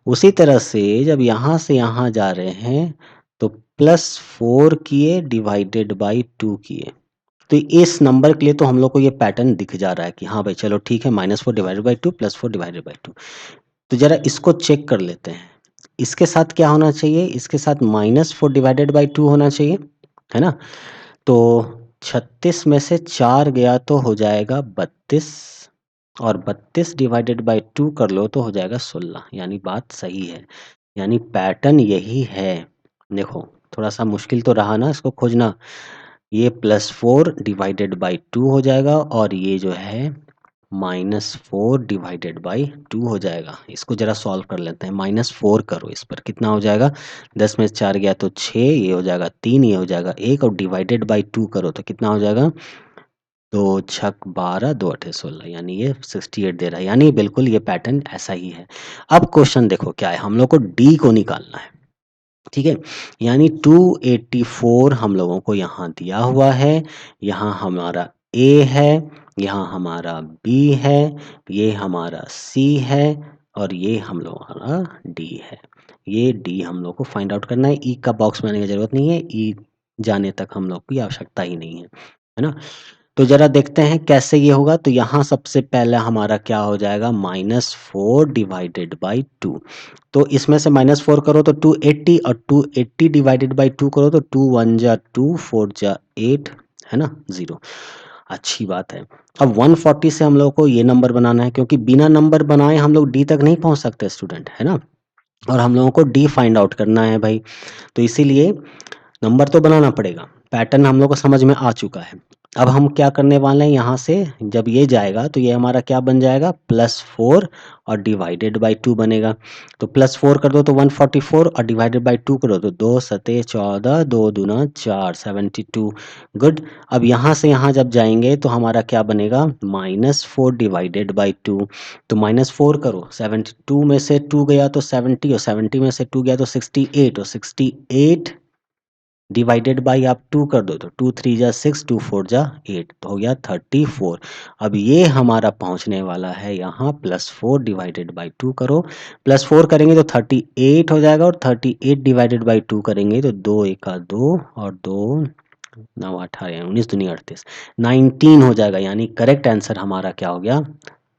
उसी तरह से जब यहाँ से यहाँ जा रहे हैं तो +4 किए डिवाइडेड बाई 2 किए। तो इस नंबर के लिए तो हम लोग को ये पैटर्न दिख जा रहा है कि हाँ भाई चलो ठीक है, -4 डिवाइडेड बाई 2 +4 डिवाइडेड बाई 2। तो ज़रा इसको चेक कर लेते हैं। इसके साथ क्या होना चाहिए? इसके साथ -4 डिवाइडेड बाय 2 होना चाहिए, है ना? तो 36 में से 4 गया तो हो जाएगा 32 और 32 डिवाइडेड बाय 2 कर लो तो हो जाएगा 16, यानी बात सही है। यानी पैटर्न यही है। देखो, थोड़ा-सा मुश्किल तो रहा ना इसको खोजना। ये +4 डिवाइडेड बाय 2 हो जाएगा और ये जो है -4 डिवाइडेड बाय 2 हो जाएगा। इसको ज़रा सॉल्व कर लेते हैं। -4 करो इस पर, कितना हो जाएगा? 10 में से 4 गया तो 6, ये हो जाएगा 3, ये हो जाएगा 1 और डिवाइडेड बाय 2 करो तो कितना हो जाएगा? 2 छक 12, 2 अठे 16, यानी ये 68 दे रहा है। यानी बिल्कुल ये पैटर्न ऐसा ही है। अब क्वेश्चन देखो क्या है, हम लोग को डी को निकालना है। ठीक है, यानी 284 हम लोगों को यहाँ दिया हुआ है। यहाँ हमारा ए है, यहाँ हमारा बी है, ये हमारा सी है और ये हम लोग हमारा डी है। ये डी हम लोग को फाइंड आउट करना है। ई का बॉक्स बनाने की जरूरत नहीं है, ई जाने तक हम लोग की आवश्यकता ही नहीं है ना? तो जरा देखते हैं कैसे ये होगा। तो यहाँ सबसे पहले हमारा क्या हो जाएगा? -4 डिवाइडेड बाई 2। तो इसमें से -4 करो तो 280 और 280 डिवाइडेड बाई 2 करो तो 2 1 जा 2, 4 जा 8, है ना? 0। अच्छी बात है। अब 140 से हम लोग को ये नंबर बनाना है, क्योंकि बिना नंबर बनाए हम लोग डी तक नहीं पहुंच सकते स्टूडेंट, है ना? और हम लोगों को डी फाइंड आउट करना है भाई। तो इसीलिए नंबर तो बनाना पड़ेगा। पैटर्न हम लोग को समझ में आ चुका है। अब हम क्या करने वाले हैं, यहाँ से जब ये जाएगा तो ये हमारा क्या बन जाएगा? +4 और डिवाइडेड बाई 2 बनेगा। तो +4 कर दो तो 144 और डिवाइडेड बाई 2 करो तो 2 सते 14, 2 दूना 4, 72। गुड। अब यहाँ से यहाँ जब जाएंगे तो हमारा क्या बनेगा? -4 डिवाइडेड बाई 2। तो -4 करो, 72 में से 2 गया तो 70 और 70 में से 2 गया तो 68 और 68 डिवाइडेड बाई आप 2 कर दो तो 2 3 जा 6, 2 4 जा 8, तो हो गया 34। अब ये हमारा पहुंचने वाला है यहाँ। +4 डिवाइडेड बाई 2 करो, +4 करेंगे तो 38 हो जाएगा और 38 डिवाइडेड बाई 2 करेंगे तो 2 एका 2 और 2 9 18 19 दूनी 38, 19 हो जाएगा। यानी करेक्ट आंसर हमारा क्या हो गया?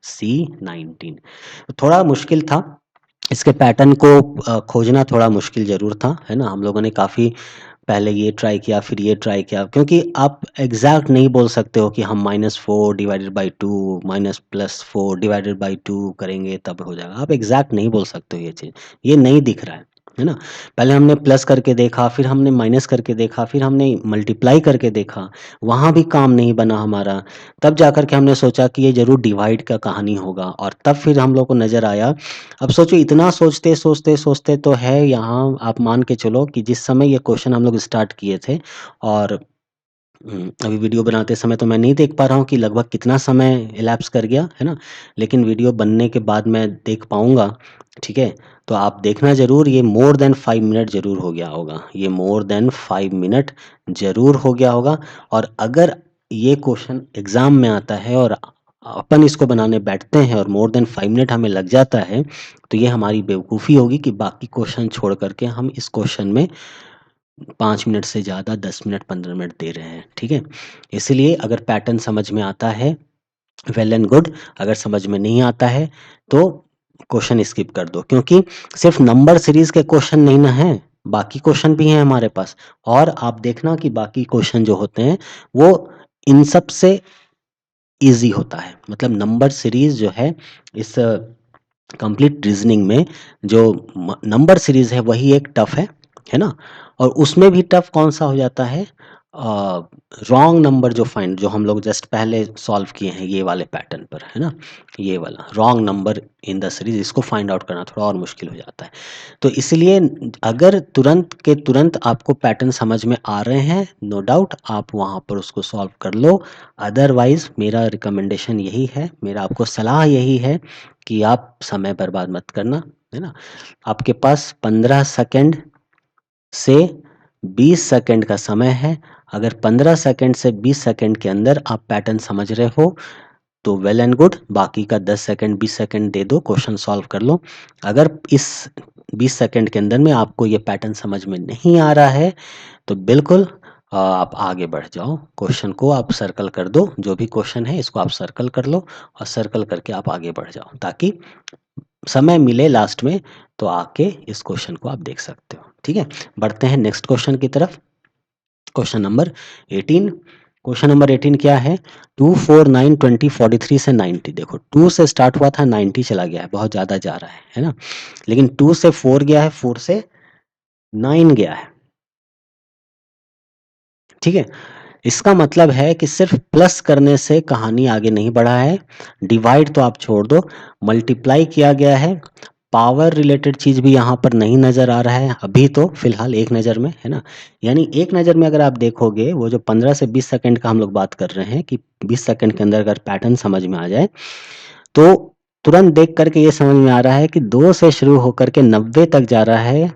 सी 19। थोड़ा मुश्किल था, इसके पैटर्न को खोजना थोड़ा मुश्किल ज़रूर था, है ना? हम लोगों ने काफ़ी पहले ये ट्राई किया, फिर ये ट्राई किया, क्योंकि आप एग्ज़ैक्ट नहीं बोल सकते हो कि हम -4 डिवाइडेड बाई 2 +4 डिवाइडेड बाई 2 करेंगे तब हो जाएगा। आप एग्ज़ैक्ट नहीं बोल सकते हो ये चीज़, ये नहीं दिख रहा है ना? पहले हमने प्लस करके देखा, फिर हमने माइनस करके देखा, फिर हमने मल्टीप्लाई करके देखा, वहाँ भी काम नहीं बना हमारा। तब जाकर के हमने सोचा कि ये ज़रूर डिवाइड का कहानी होगा और तब फिर हम लोग को नज़र आया। अब सोचो, इतना सोचते, सोचते, सोचते तो है यहाँ, आप मान के चलो कि जिस समय ये क्वेश्चन हम लोग स्टार्ट किए थे और अभी वीडियो बनाते समय तो मैं नहीं देख पा रहा हूँ कि लगभग कितना समय इलैप्स कर गया, है ना? लेकिन वीडियो बनने के बाद मैं देख पाऊँगा, ठीक है? तो आप देखना ज़रूर, ये मोर देन 5 मिनट ज़रूर हो गया होगा। ये मोर देन 5 मिनट ज़रूर हो गया होगा। और अगर ये क्वेश्चन एग्ज़ाम में आता है और अपन इसको बनाने बैठते हैं और मोर देन 5 मिनट हमें लग जाता है, तो ये हमारी बेवकूफ़ी होगी कि बाकी क्वेश्चन छोड़ कर के हम इस क्वेश्चन में 5 मिनट से ज़्यादा 10 मिनट 15 मिनट दे रहे हैं, ठीक है? इसीलिए अगर पैटर्न समझ में आता है, वेल एंड गुड। अगर समझ में नहीं आता है तो क्वेश्चन स्किप कर दो, क्योंकि सिर्फ नंबर सीरीज के क्वेश्चन नहीं ना है, बाकी क्वेश्चन भी हैं हमारे पास। और आप देखना कि बाकी क्वेश्चन जो होते हैं वो इन सब से ईज़ी होता है। मतलब नंबर सीरीज जो है, इस कंप्लीट रीजनिंग में जो नंबर सीरीज है वही एक टफ है ना? और उसमें भी टफ कौन सा हो जाता है? रॉन्ग नंबर जो फाइंड, जो हम लोग जस्ट पहले सॉल्व किए हैं ये वाले पैटर्न पर, है ना? ये वाला wrong number in the series, इसको फाइंड आउट करना थोड़ा और मुश्किल हो जाता है। तो इसलिए अगर तुरंत के तुरंत आपको पैटर्न समझ में आ रहे हैं, नो डाउट आप वहाँ पर उसको सॉल्व कर लो। अदरवाइज मेरा रिकमेंडेशन यही है, मेरा आपको सलाह यही है कि आप समय बर्बाद मत करना, है ना? आपके पास 15 सेकंड से 20 सेकंड का समय है। अगर 15 सेकंड से 20 सेकंड के अंदर आप पैटर्न समझ रहे हो तो वेल एंड गुड, बाकी का 10 सेकंड 20 सेकंड दे दो, क्वेश्चन सॉल्व कर लो। अगर इस 20 सेकंड के अंदर में आपको ये पैटर्न समझ में नहीं आ रहा है तो बिल्कुल आप आगे बढ़ जाओ, क्वेश्चन को आप सर्कल कर दो, जो भी क्वेश्चन है इसको आप सर्कल कर लो और सर्कल करके आप आगे बढ़ जाओ, ताकि समय मिले लास्ट में तो आके इस क्वेश्चन को आप देख सकते हो। ठीक है, बढ़ते हैं नेक्स्ट क्वेश्चन की तरफ। Question number 18। क्वेश्चन नंबर 18 क्या है? 2 4 9 20 43 से 90। देखो 2 से स्टार्ट हुआ था, 90 चला गया है, बहुत ज़्यादा जा रहा है ना। लेकिन 2 से 4 गया है, 4 से 9 गया है। ठीक है, इसका मतलब है कि सिर्फ प्लस करने से कहानी आगे नहीं बढ़ा है। डिवाइड तो आप छोड़ दो, मल्टीप्लाई किया गया है। पावर रिलेटेड चीज भी यहाँ पर नहीं नजर आ रहा है अभी तो फिलहाल एक नज़र में, है ना। यानी एक नज़र में अगर आप देखोगे, वो जो 15 से 20 सेकंड का हम लोग बात कर रहे हैं कि 20 सेकंड के अंदर अगर पैटर्न समझ में आ जाए तो तुरंत देख करके ये समझ में आ रहा है कि 2 से शुरू होकर के 90 तक जा रहा है,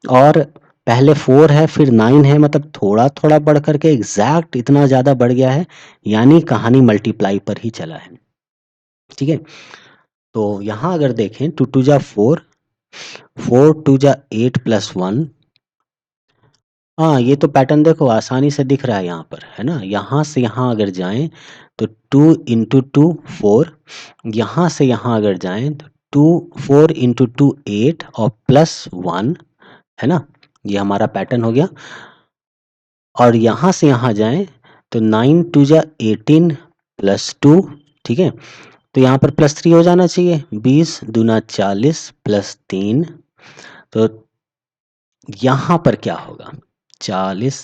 और पहले 4 है फिर 9 है, मतलब थोड़ा थोड़ा बढ़ करके एग्जैक्ट इतना ज्यादा बढ़ गया है, यानी कहानी मल्टीप्लाई पर ही चला है। ठीक है, तो यहां अगर देखें 2 2 जा 4, 4 2 जा 8 प्लस 1। हाँ, ये तो पैटर्न देखो आसानी से दिख रहा है यहाँ पर, है ना। यहाँ से यहाँ अगर जाएं तो 2 इंटू 2 4, यहाँ से यहाँ अगर जाएं तो 2 4 इंटू 2 8 और प्लस 1, है ना। ये हमारा पैटर्न हो गया। और यहाँ से यहाँ जाएं तो 9 2 जा 18 प्लस 2। ठीक है, तो यहाँ पर प्लस 3 हो जाना चाहिए। 20 दूना 40 प्लस 3, तो यहाँ पर क्या होगा? 40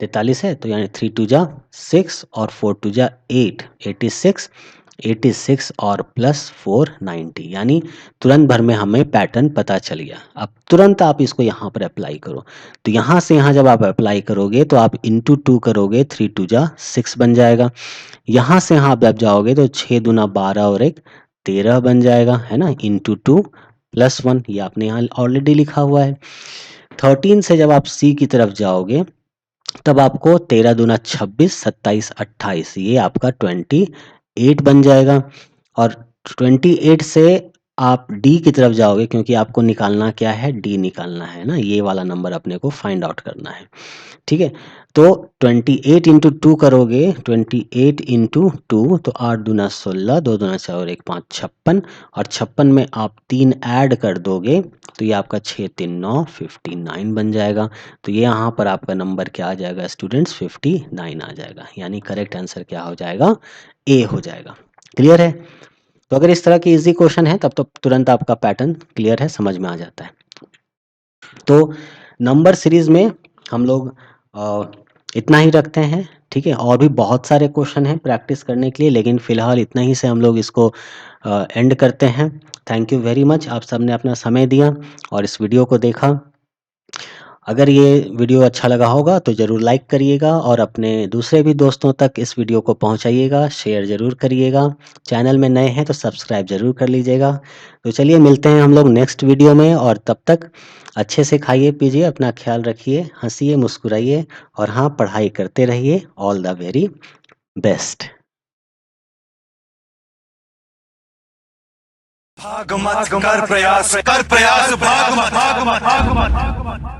43 है, तो यानी 3 2 जा 6 और 4 2 जा 8, 86, 86 और प्लस 4 90, यानी तुरंत भर में हमें पैटर्न पता चल गया। अब तुरंत आप इसको यहाँ पर अप्लाई करो, तो यहाँ से यहाँ जब आप अप्लाई करोगे तो आप इंटू 2 करोगे, 3 2 जा 6 बन जाएगा। यहाँ से यहाँ आप जब जाओगे तो 6 दूना 12 और 1 13 बन जाएगा, है ना। इंटू 2 प्लस 1, ये आपने यहाँ ऑलरेडी लिखा हुआ है। 13 से जब आप सी की तरफ जाओगे तब आपको 13 दूना 26, 27 28, ये आपका 28 बन जाएगा। और 28 से आप डी की तरफ जाओगे, क्योंकि आपको निकालना क्या है? डी निकालना है ना, ये वाला नंबर अपने को फाइंड आउट करना है। ठीक है, तो 28 इंटू 2 करोगे, 28 इंटू 2 तो 8 दूना 16, 2 दूना 4 और 1 5 56, और 56 में आप 3 ऐड कर दोगे तो ये आपका 6 3 9 59 बन जाएगा। तो ये यहाँ पर आपका नंबर क्या आ जाएगा स्टूडेंट्स? 59 आ जाएगा, यानी करेक्ट आंसर क्या हो जाएगा? ए हो जाएगा। क्लियर है? तो अगर इस तरह की इजी क्वेश्चन है तब तो तुरंत आपका पैटर्न क्लियर है, समझ में आ जाता है। तो नंबर सीरीज में हम लोग इतना ही रखते हैं। ठीक है, और भी बहुत सारे क्वेश्चन हैं प्रैक्टिस करने के लिए, लेकिन फिलहाल इतना ही से हम लोग इसको एंड करते हैं। थैंक यू वेरी मच, आप सबने अपना समय दिया और इस वीडियो को देखा। अगर ये वीडियो अच्छा लगा होगा तो ज़रूर लाइक करिएगा और अपने दूसरे भी दोस्तों तक इस वीडियो को पहुंचाइएगा, शेयर ज़रूर करिएगा। चैनल में नए हैं तो सब्सक्राइब ज़रूर कर लीजिएगा। तो चलिए मिलते हैं हम लोग नेक्स्ट वीडियो में, और तब तक अच्छे से खाइए पीजिए, अपना ख्याल रखिए, हंसिए मुस्कुराइए, और हाँ, पढ़ाई करते रहिए। All the very best. भाग मत कर प्रयास भाग मत